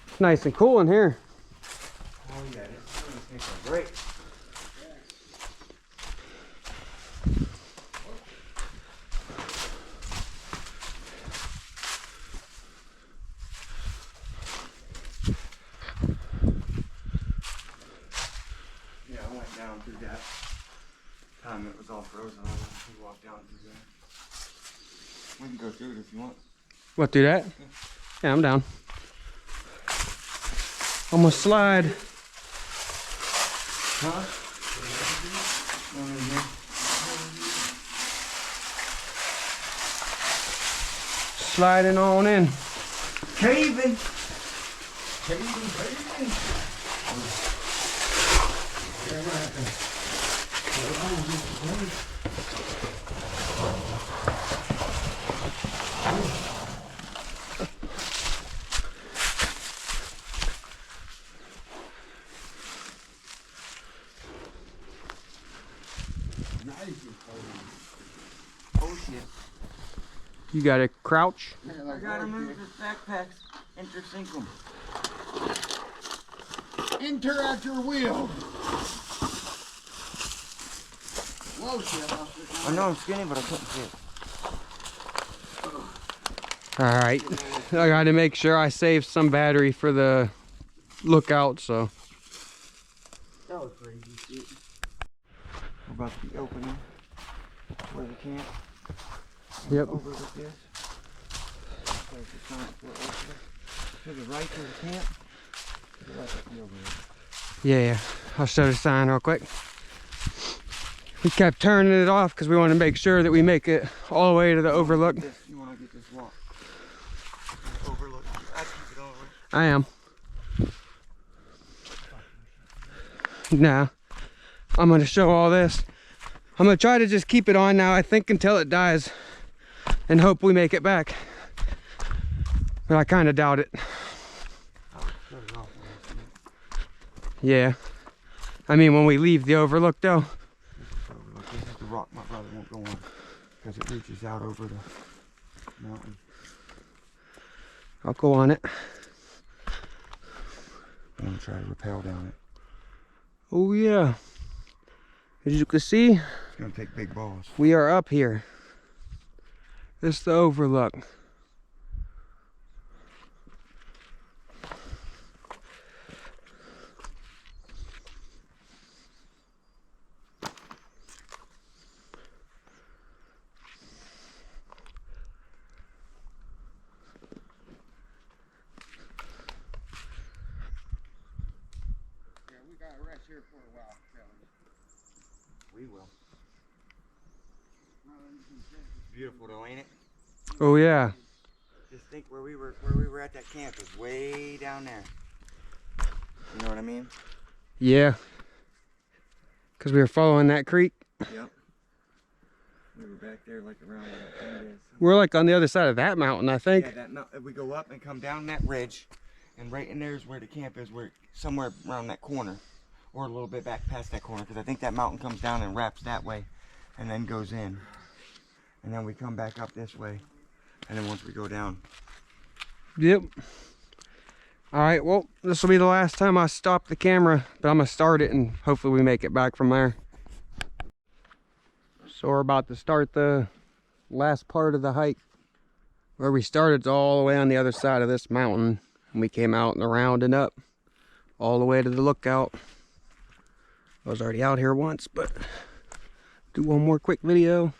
It's nice and cool in here. Oh yeah, this thing takes a break. Yeah, I went down through that time it was all frozen. I went to walk down through there. We can go through it if you want. What, do that? Yeah, I'm down. I'm gonna slide. Huh? Sliding on in. Caving! Oh shit. You gotta crouch. I gotta move this backpacks. Intersync them. Enter at your will. Whoa, shit. I know I'm skinny, but I couldn't fit. All right. I gotta make sure I save some battery for the lookout, so. That was crazy shit. We're about to be opening where the camp. Yep. Over with this. There's the sign for opening. To the right of the camp. To the left of the over there. Yeah, I'll show the sign real quick. We kept turning it off because we want to make sure that we make it all the way to the overlook. You want to get this walk. Overlook. I keep it over. I am. Nah, I'm gonna show all this. I'm gonna try to just keep it on now, I think, until it dies, and hope we make it back. But I kind of doubt it. Yeah. I mean, when we leave the overlook, though. This is the rock my brother won't go on because it reaches out over the mountain. I'll go on it. I'm gonna try to rappel down it. Oh yeah. As you can see, It's gonna take big balls. we are up here. This is the overlook. Here for a while, we will. Beautiful though, ain't it? Oh yeah. Just think where we were at that camp is way down there. You know what I mean? Yeah. Because we were following that creek. Yep. We were back there like around We're like on the other side of that mountain, I think. yeah, that mountain. We go up and come down that ridge, and right in there is where the camp is. We're somewhere around that corner. Or a little bit back past that corner, because I think that mountain comes down and wraps that way and then goes in. And then we come back up this way, and then once we go down. Yep. All right, well, this will be the last time I stop the camera, but I'm gonna start it and hopefully we make it back from there. So we're about to start the last part of the hike. Where we started all the way on the other side of this mountain, and we came out and around and up all the way to the lookout. I was already out here once, but do one more quick video.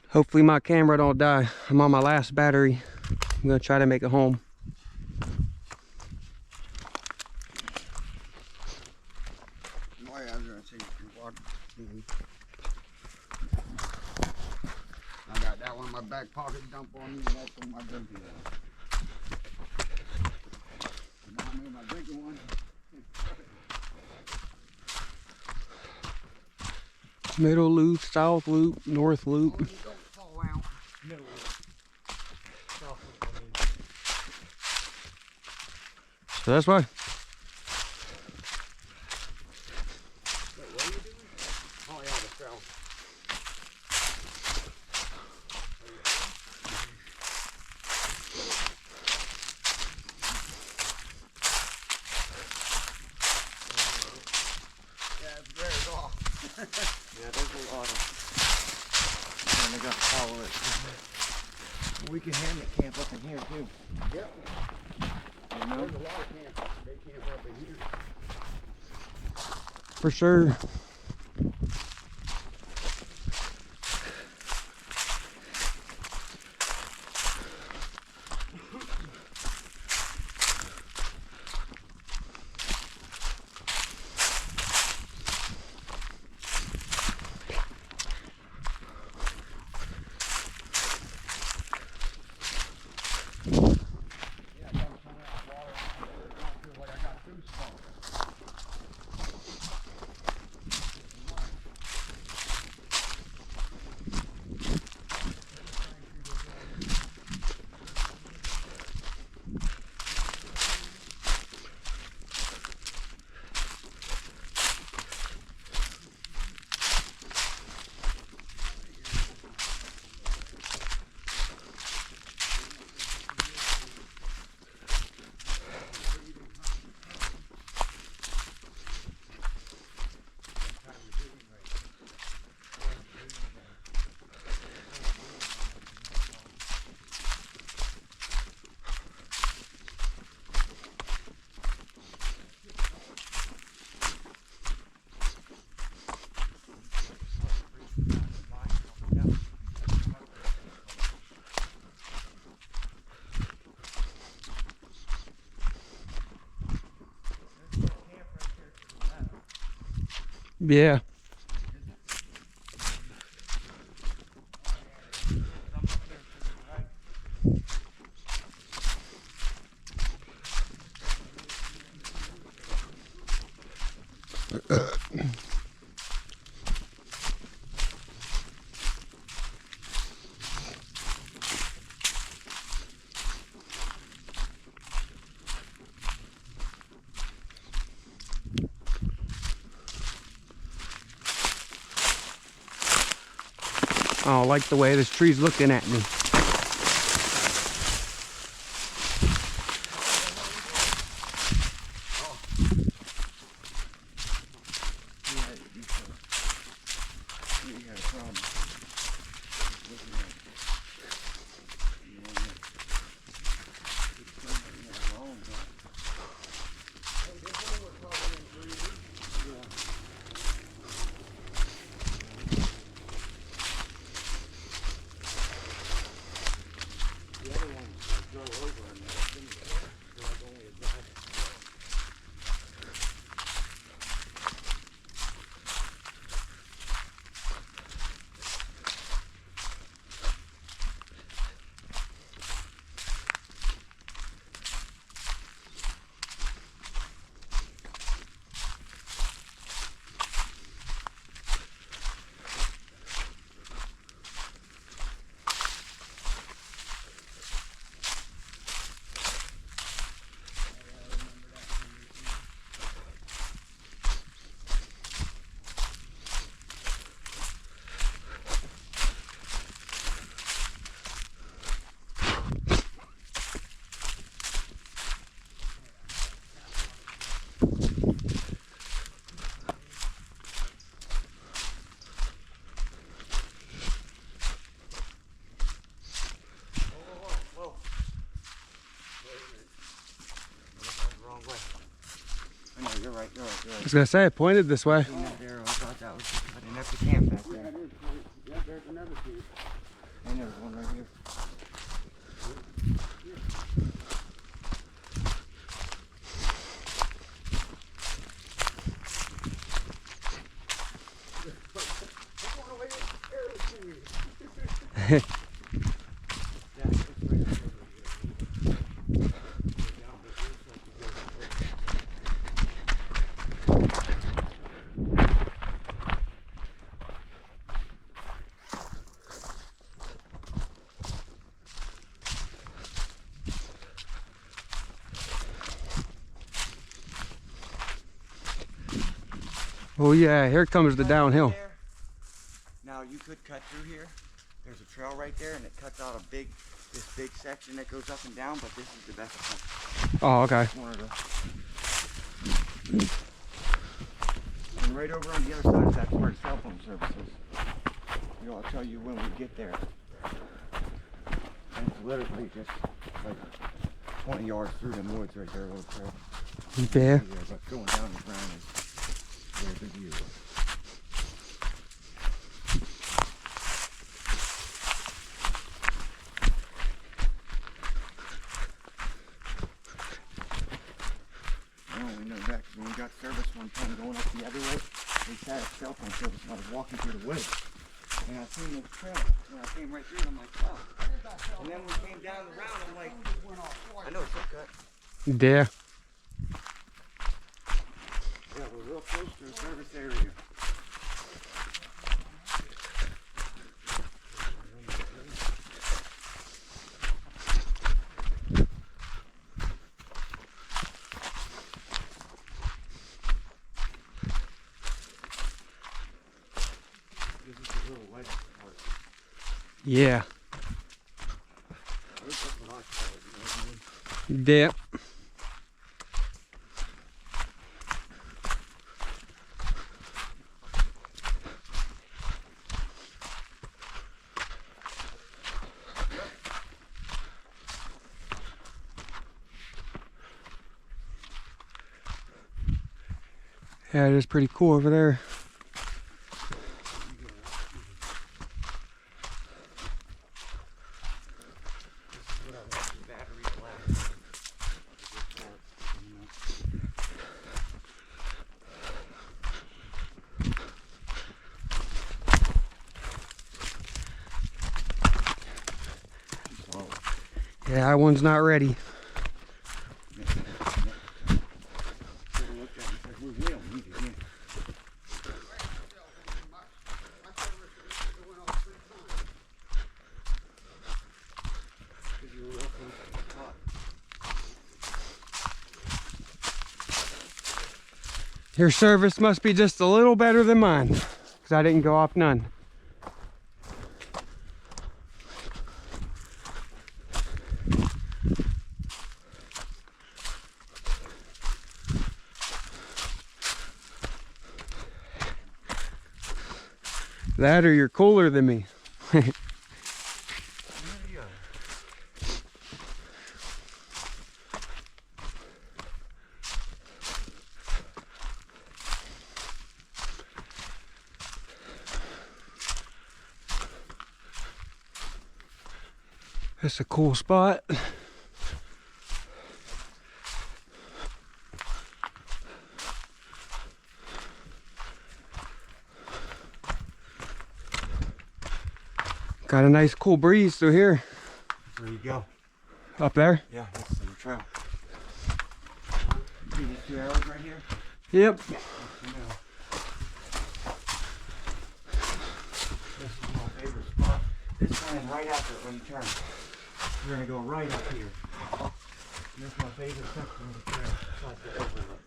Hopefully my camera don't die. I'm on my last battery. I'm gonna try to make it home. Oh yeah, I was gonna say water. I got that one in my back pocket, dump on me, and that's on my drinking one. Now I know my drinking one. Middle loop, south loop, north loop. Don't fall out. Middle. So that's why. Oh yeah, the trail. Yeah, it's very off. Yeah, there's a lot of. And they got to follow it. We can hammock camp up in here too. Yep. You know? There's a lot of camps. They camp up in here. For sure. Yeah. I don't like the way this tree's looking at me. You're right. I was gonna say, it pointed this way. I thought that was just, I didn't have to camp back there. Yeah, there's another piece. And there's one right here. Oh yeah, here comes the downhill. Now you could cut through here. There's a trail right there, and it cuts out this big section that goes up and down. But this is the best cut. Oh, okay. And right over on the other side, that's where the cell phone service is. I'll tell you when we get there. And it's literally just like 20 yards through the woods right there, little trail. Yeah. But going down the ground is where the view is. We know that because when we got service one time going up the other way, we had a cell phone service and I was walking through the woods. And I seen this trail, and I came right through and I'm like, wow. And then when we came down the round, I'm like, I know it's shortcut. Yeah. Yeah, we're real close to the service area. Yeah. Yeah. Yeah, it is pretty cool over there. Yeah, that one's not ready. Your service must be just a little better than mine, because I didn't go off none. That or you're cooler than me. That's a cool spot. Got a nice cool breeze through here. Where you go? Up there? Yeah, that's the trail. See these 2 arrows right here? Yep. This is my favorite spot. This one right after when you turn. You're gonna go right up here. And that's my favorite section of the trail. It's like the overlook.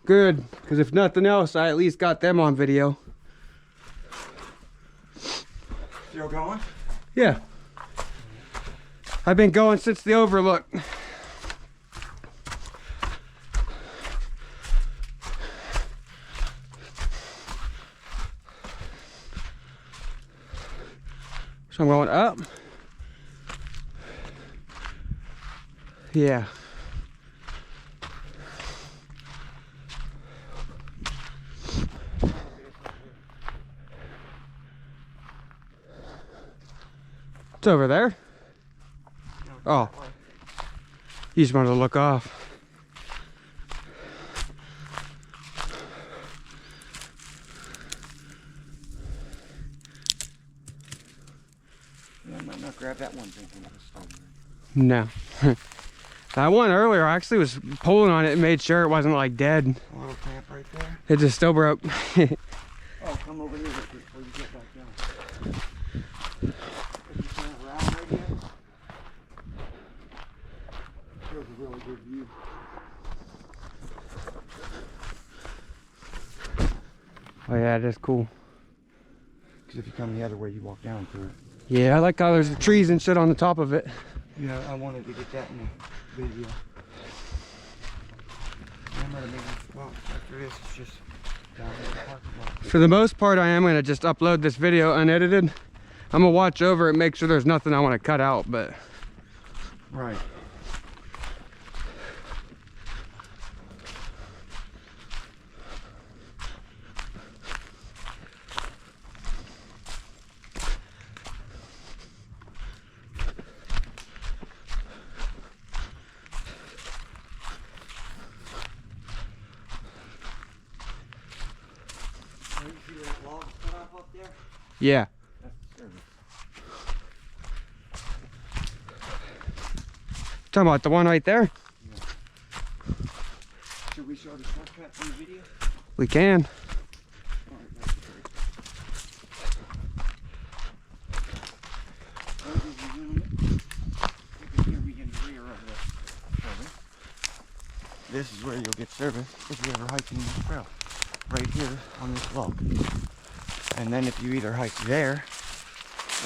Good, because if nothing else, I at least got them on video. Still going? Yeah. I've been going since the overlook. So I'm going up. Yeah. It's over there. Oh. You just wanted to look off. Yeah, I might not grab that one thinking it was stone. No. That one earlier, I actually was pulling on it and made sure it wasn't like dead. A little clamp right there. It just still broke. Oh, come over here with it before you get back down. If you turn around right here, shows a really good view. Oh yeah, it is cool. Because if you come the other way, you walk down through it. Yeah, I like how there's trees and shit on the top of it. Yeah, I wanted to get that in the video. I'm gonna maybe, well, after this, it's just down in the parking lot. For the most part, I am going to just upload this video unedited. I'm going to watch over it, make sure there's nothing I want to cut out, but... Right. You see where that log is cut off up there? Yeah. That's the service. Talking about the one right there? Yeah. Should we show the shortcut in the video? We can. Alright, that's great. Ladies and gentlemen, you can hear me in the rear of the service. This is where you'll get service if you ever hike in this trail. Right here on this log. And then if you either hike there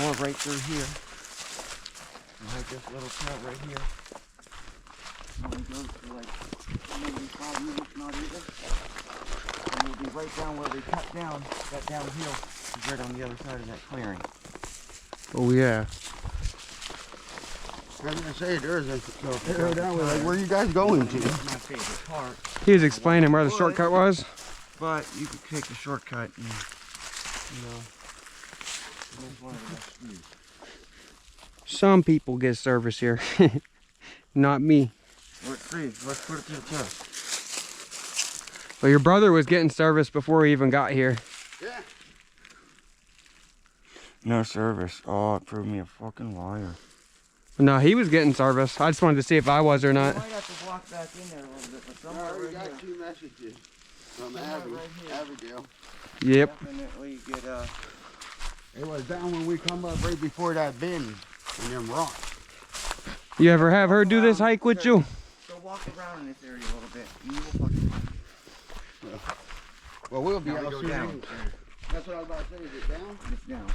or right through here, you hike this little trail right here. It only goes for like maybe 5 minutes, not even. And you'll be right down where they cut down that downhill is right on the other side of that clearing. Oh yeah. I was gonna say there is a arrow down with like, where are you guys going to? That's my favorite part. He was explaining where the shortcut was. But you could take the shortcut and, you know, that's one of the best views. Some people get service here. Not me. We're free. Let's put it to the test. Well, your brother was getting service before he even got here. Yeah. No service. Oh, it proved me a fucking liar. No, he was getting service. I just wanted to see if I was or not. You might have to walk back in there a little bit, but I somewhere already right got here. 2 messages from Somewhere Abby, right here. Abigail. Yep. Definitely get It was down when we come up right before that bend in them rocks. You ever have her do this hike with you? So walk around in this area a little bit, and you will fucking. Well, we'll be Now we out go soon. down. That's what I was about to say. Is it down? It's down.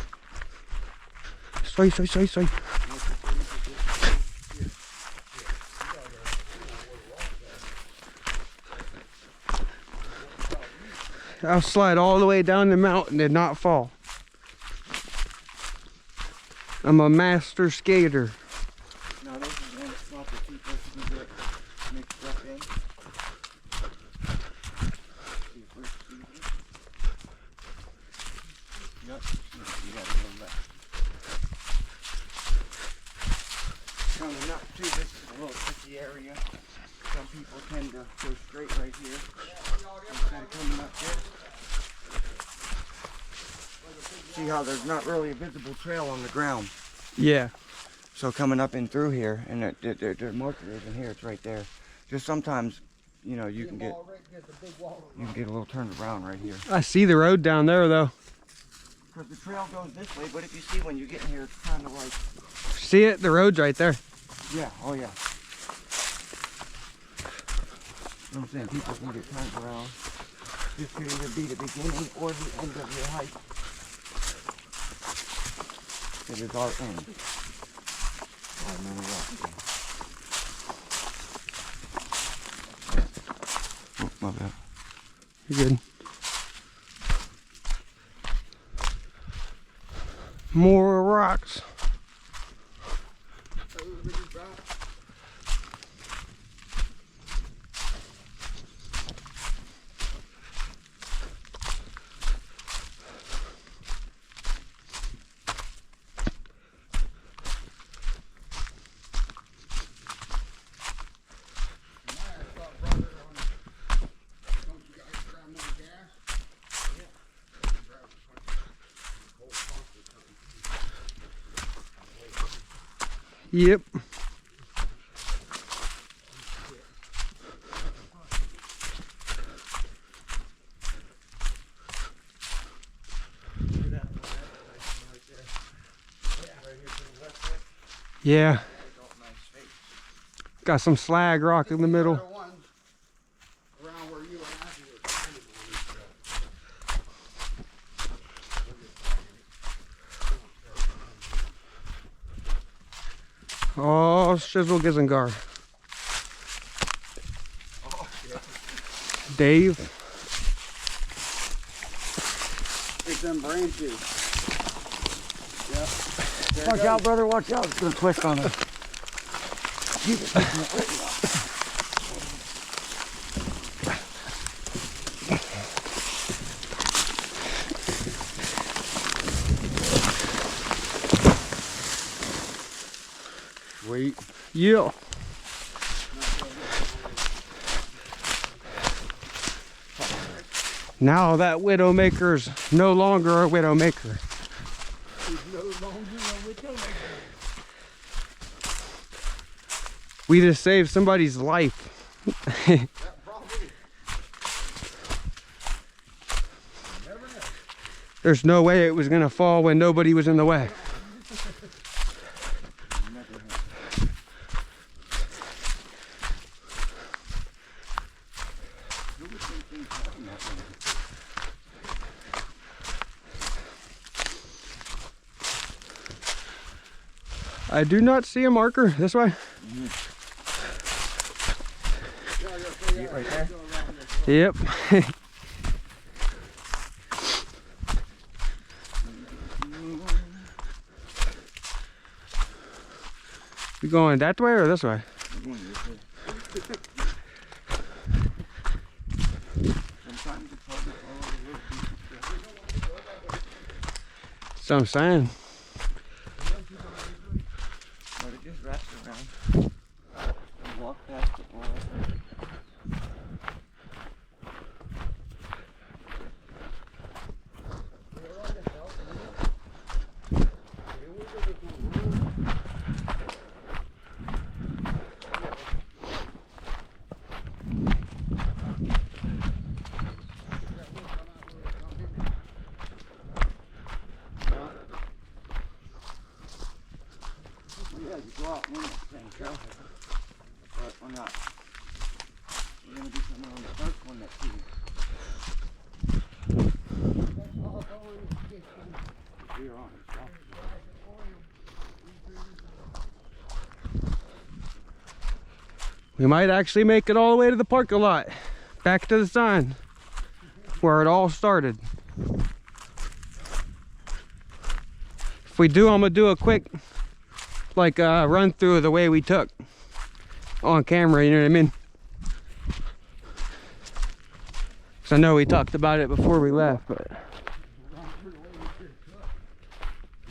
Soy. I'll slide all the way down the mountain and not fall. I'm a master skater. Now this is one spot that people can get mixed up in. See if we're easy. Yep. You gotta go left. Coming up too, this is a little tricky area. Some people tend to go straight right here instead of coming up this. See how there's not really a visible trail on the ground. Yeah. So coming up in through here, and the marker isn't here, it's right there. Just sometimes, you know, you can get a little turned around right here. I see the road down there though. Because the trail goes this way, but if you see when you get in here, it's kind of like... See it? The road's right there. Yeah, oh yeah. You know what I'm saying? People can get turned around. This could either be the beginning or the end of your hike. It is our end. Oh, man, oh, my bad. You're good. More rocks. Yep. Yeah. Got some slag rock in the middle. Oh, Shizzle Gizengar. Dave. It's them branches. Yep. Watch out, brother, watch out. It's going to twist on us. Wait. Yeah. Now that Widowmaker's no longer a Widowmaker. We just saved somebody's life. There's no way it was gonna fall when nobody was in the way. I do not see a marker this way. See it right there? Yep. We going that way or this way? So I'm saying. But it just wraps around. You walk past the wall. Yeah, you go out and win that thing, Joe. But we're not. We're going to do something on the first one that's easy. You're on it, Joe. We might actually make it all the way to the parking lot. Back to the sign. Where it all started. If we do, I'm gonna do a quick run through of the way we took on camera, you know what I mean? Because I know we talked about it before we left, but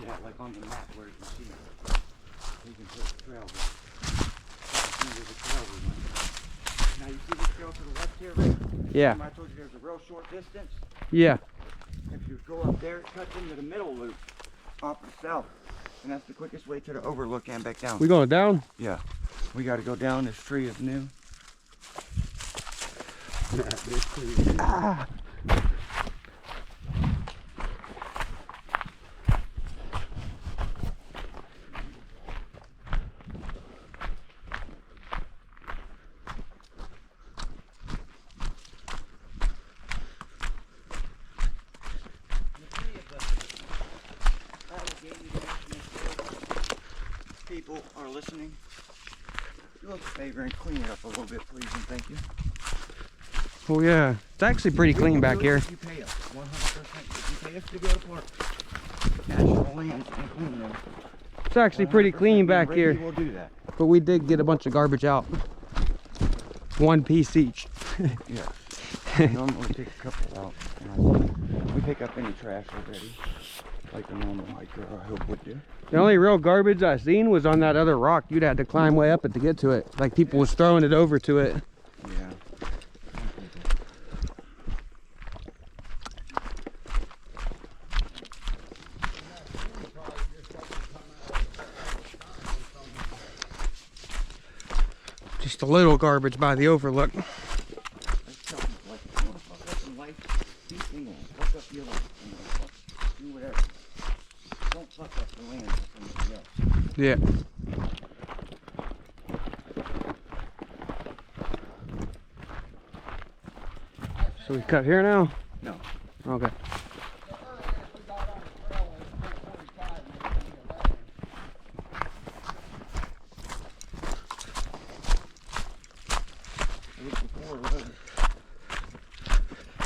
yeah, like on the map where you can see you can put the trail there. See where the trail we went. Now you see this trail to the left here, Rick? yeah. Remember I told you there's a real short distance? Yeah. If you go up there, it cuts into the middle loop off to the south. And that's the quickest way to the overlook and back down. We going down? Yeah. We got to go down. This tree is new. This tree is new. Ah. People are listening. Do us a favor and clean it up a little bit, please, and thank you. Oh yeah. It's actually pretty clean back here. You pay us 100%. You pay us to go to Florida. National lands and clean them. It's actually pretty clean back here. We'll do that. But we did get a bunch of garbage out. One piece each. Yeah. We normally take a couple out. And we pick up any trash already. Like a normal hiker, I hope would do. The only real garbage I seen was on that other rock. You'd had to climb way up it to get to it. Like people was throwing it over to it. Yeah. Just a little garbage by the overlook. Let's tell them, like, if you want to fuck up in life, be single. Fuck up your life. Do whatever. Don't fuck up the land for somebody else. Yeah. So we cut here now? No. Okay. It was before 11.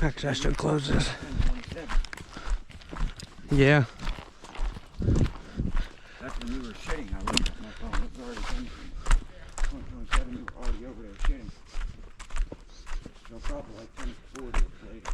Actually, I should close this. 10:27. Yeah. That's when you were shitting. I looked at my phone. It was already 10:27. You were already over there shitting. So probably like 10:40 later.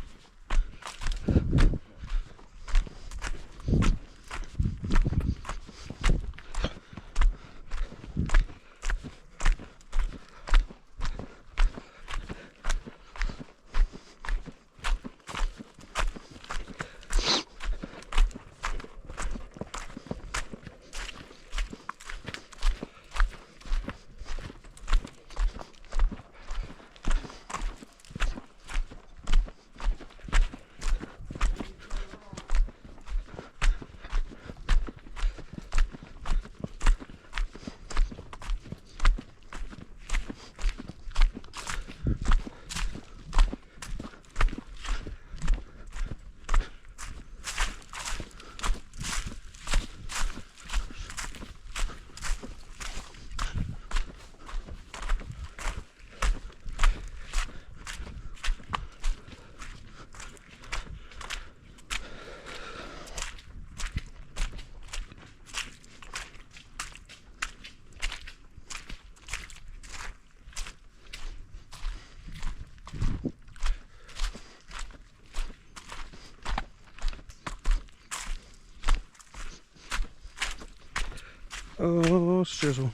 Oh, sizzle.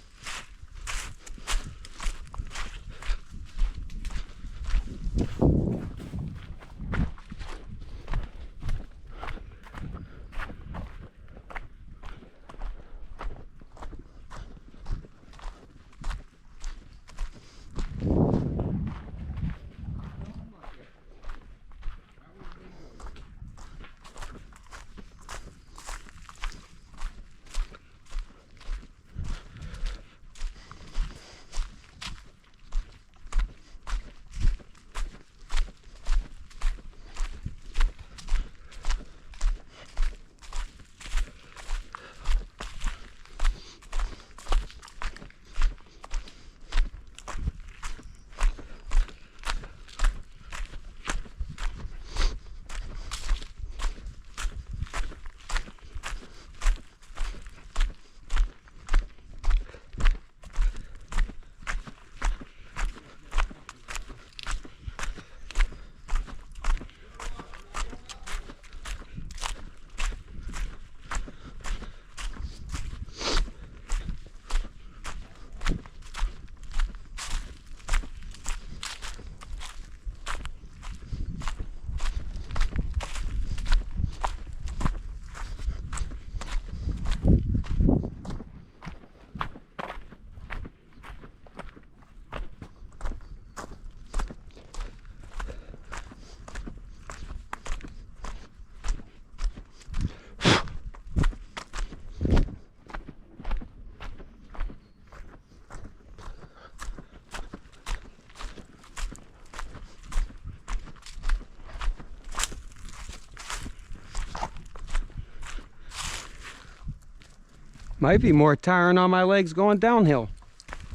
Might be more tiring on my legs going downhill.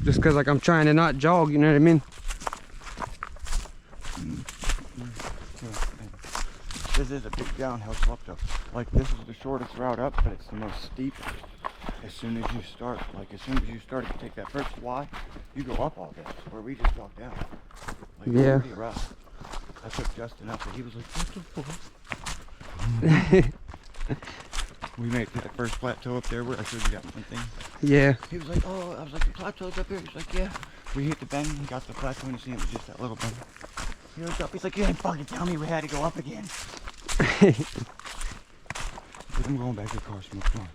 Just because like I'm trying to not jog, you know what I mean? This is a big downhill slope though. Like this is the shortest route up, but it's the most steep. As soon as you start to take that first Y, you go up all this, where we just walked down. Like, yeah. Pretty rough. I took Justin up and he was like, what the fuck? We made that first plateau up there where I showed you that one thing. Yeah. He was like, oh, I was like, the plateau's up here. He's like, yeah. We hit the bend and got the plateau and you see it was just that little bend. He looked up, he's like, you didn't fucking tell me we had to go up again. I'm going back to the car, smoke lunch.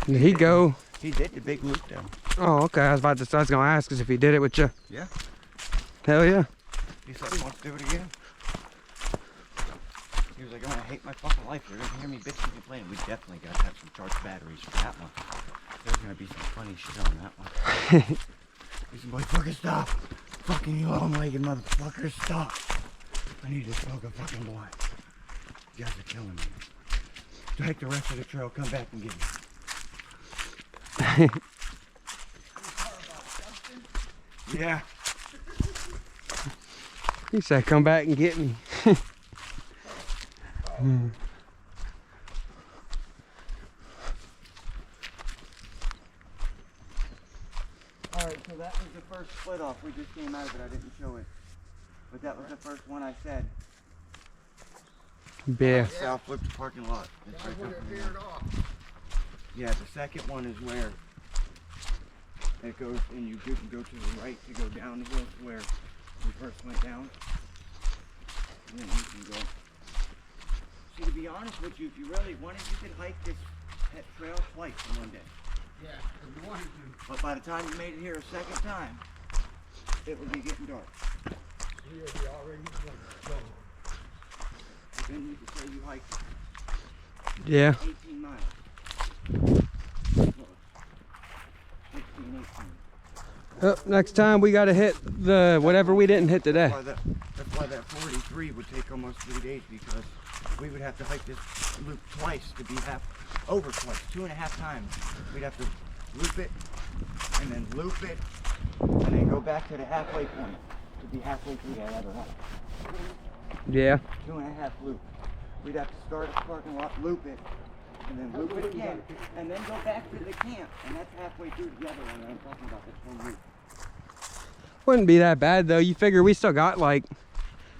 Did he go? He did the big loop down. Oh, okay. I was gonna ask us if he did it with you. Yeah. Hell yeah. He said he wants to do it again. He was like, I'm gonna hate my fucking life. You're gonna hear me bitching and complaining. We definitely gotta have some charged batteries for that one. There's gonna be some funny shit on that one. He's like, fucking stop. Fucking you long-legged motherfuckers, stop. I need to smoke a fucking blunt. You guys are killing me. Take the rest of the trail, come back and get me. Yeah. He said, come back and get me. Alright, so that was the first split off. We just came out of it. I didn't show it. But that was the first one I said. Yeah. South loop the parking lot. It's right there. Yeah, the second one is where it goes, and you can go to the right to go down the hill to where we first went down. And then you can go. See, to be honest with you, if you really wanted, you could hike this trail twice in one day. Yeah, if you wanted to. But by the time you made it here a second time, it would be getting dark. We would be already going. Then you could say you hiked Yeah. 18 miles. 16, 18. Oh, next time we gotta hit the whatever we didn't hit today. That's why that 43 would take almost 3 days, because we would have to hike this loop twice to be over twice, 2.5 times. We'd have to loop it, and then loop it, and then go back to the halfway point to be halfway through that other hike. Yeah. 2.5 loop. We'd have to start at the parking lot, loop it, and then loop it again, and then go back to the camp, and that's halfway through the other one that I'm talking about, this whole loop. Wouldn't be that bad though. You figure we still got like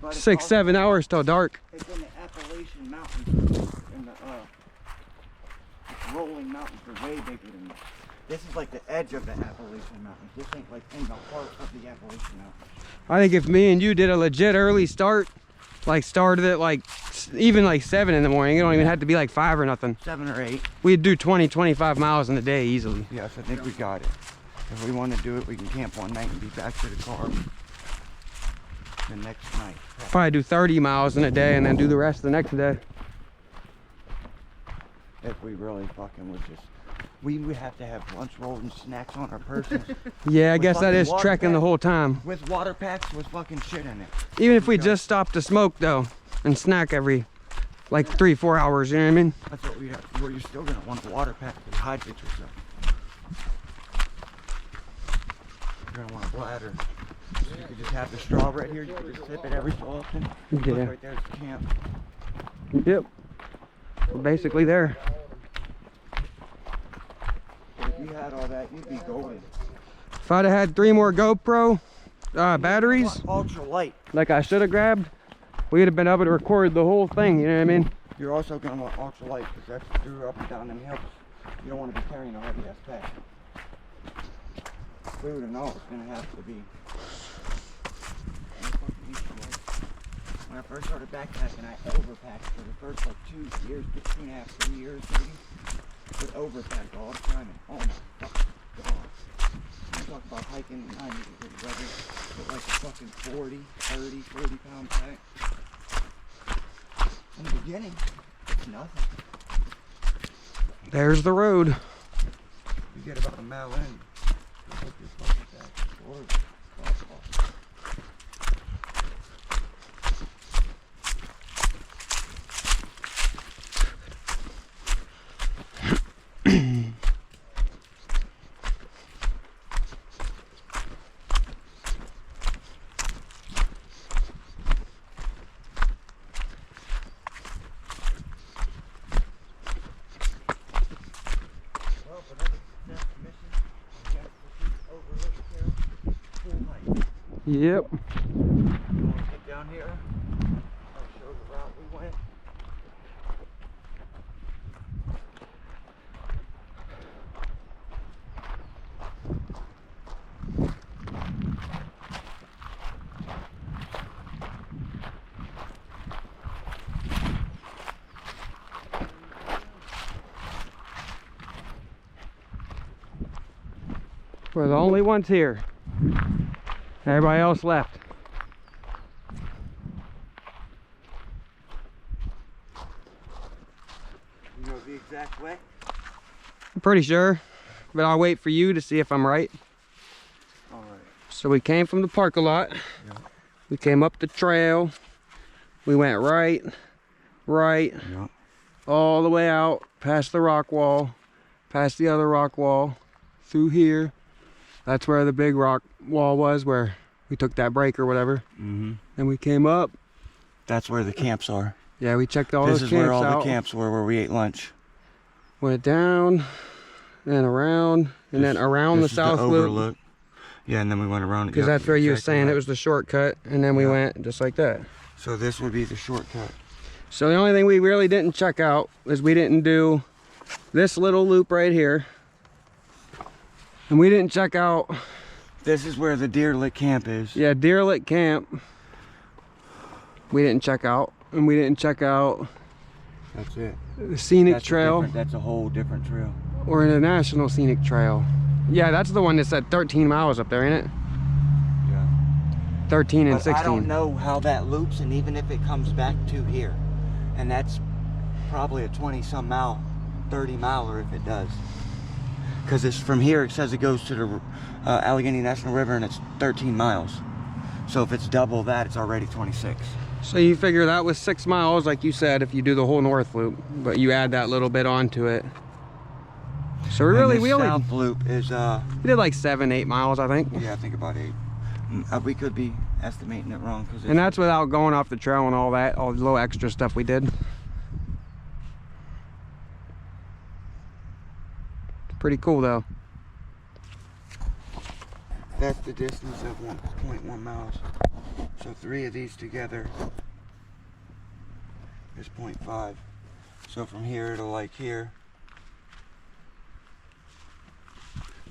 But it's 6-7 hours till dark. It's in the Appalachian Mountains, in the rolling mountains. They're way bigger than this. This is like the edge of the Appalachian Mountains. This ain't like in the heart of the Appalachian Mountains. I think if me and you did a legit early start, like started at like even like 7 in the morning, it don't even have to be like 5 or nothing. 7 or 8. We'd do 20-25 miles in a day easily. Yes, I think we got it. If we want to do it, we can camp one night and be back to the car the next night. Probably do 30 miles in a day and then do the rest the next day. If we really fucking would just, we would have to have lunch rolls and snacks on our persons. Yeah, I With guess that fucking is water trekking the pack. whole time. With water packs with fucking shit in it. Even if we just stop to smoke though and snack every like 3-4 hours, you know what I mean? That's what we have. Well, you're still gonna want a water pack to hydrate yourself. You're gonna want a bladder. So you could just have the straw right here. You could just sip it every so often. Look, Yeah. right there's the camp. Yep. We're basically there. But if you had all that, you'd be golden. If I'd have had 3 more GoPro batteries, Ultra light. like I should have grabbed, we'd have been able to record the whole thing, you know what I mean? You're also gonna want ultra light because that's through up and down them hills. You don't want to be carrying a heavy ass pack. Food and all, it's gonna have to be. When I first started backpacking, I overpacked for the first like 2 years, 2.5, 3 years maybe. Would overpack all the time, and oh my fucking god. You talk about hiking in 90 degree weather with like a fucking 40, 30, 40 pound pack. In the beginning, it's nothing. There's the road. You get about a mile in, you put your fucking back forward. Yep. You want to get down here? I'll show the route we went. We're the only ones here. Everybody else left. You know the exact way? I'm pretty sure, but I'll wait for you to see if I'm right. All right. So we came from the parking lot. Yeah. We came up the trail. We went right, Yeah. all the way out, past the rock wall, past the other rock wall, through here. That's where the big rock wall was, where we took that break or whatever. Mm-hmm. And we came up. That's where the camps are. Yeah, we checked all This those is where camps all out. the camps were, where we ate lunch. Went down and around, and then around the This is south loop. overlook. Yeah, and then we went around. Because that's where you were saying it was the shortcut, and then we went just like that. So this would be the shortcut. So the only thing we really didn't check out is we didn't do this little loop right here. And we didn't check out, This is where the Deer Lick camp is. yeah, Deer Lick Camp. We didn't check out. And we didn't check out That's it. the scenic That's trail That's a whole different trail. or the National Scenic Trail. Yeah, that's the one that said 13 miles up there, ain't it? Yeah. 13 and But 16. I don't know how that loops, and even if it comes back to here, and that's probably a 20-some mile, 30 miler if it does. Because it's from here, it says it goes to the Allegheny National River, and it's 13 miles. So if it's double that, it's already 26. So you figure that was 6 miles, like you said, if you do the whole north loop, but you add that little bit onto it. So And really, this we only south loop is, we did like 7, 8 miles, I think. yeah, I think about 8. We could be estimating it wrong. And that's without going off the trail and all that, all the little extra stuff we did. Pretty cool though. That's the distance of 1.1 miles. So 3 of these together is 0.5. So from here to like here,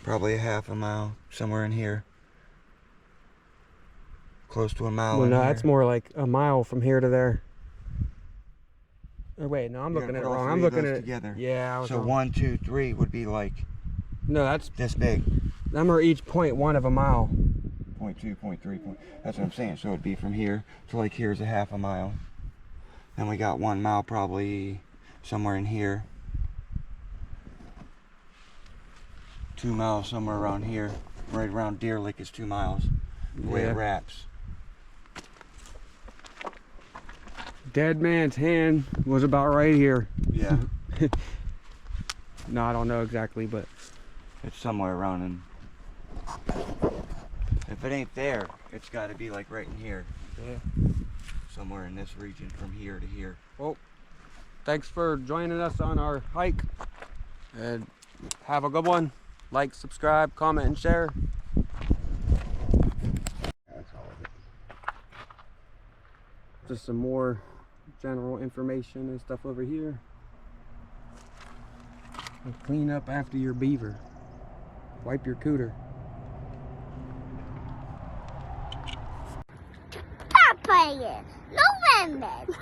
probably a half a mile, somewhere in here. Close to a mile. Well, in no, here. that's more like a mile from here to there. Or wait, no, I'm You looking at gotta it put all wrong. I'm 3 of looking those at it together. Yeah, I was So wrong. 1, 2, 3 would be like No, that's this big. them are each 0.1 of a mile. 0.2, 0.3, that's what I'm saying. So it'd be from here to like here's a half a mile. Then we got 1 mile probably somewhere in here. 2 miles somewhere around here. Right around Deer Lick is 2 miles. The way Yeah. it wraps. Dead man's hand was about right here. Yeah. No, I don't know exactly, but It's somewhere around in. If it ain't there, it's got to be like right in here. yeah. Somewhere in this region from here to here. Well, thanks for joining us on our hike. And have a good one. Like, subscribe, comment, and share. That's all of it. Just some more general information and stuff over here. And clean up after your beaver. Wipe your cooter. Stop playing. No limits.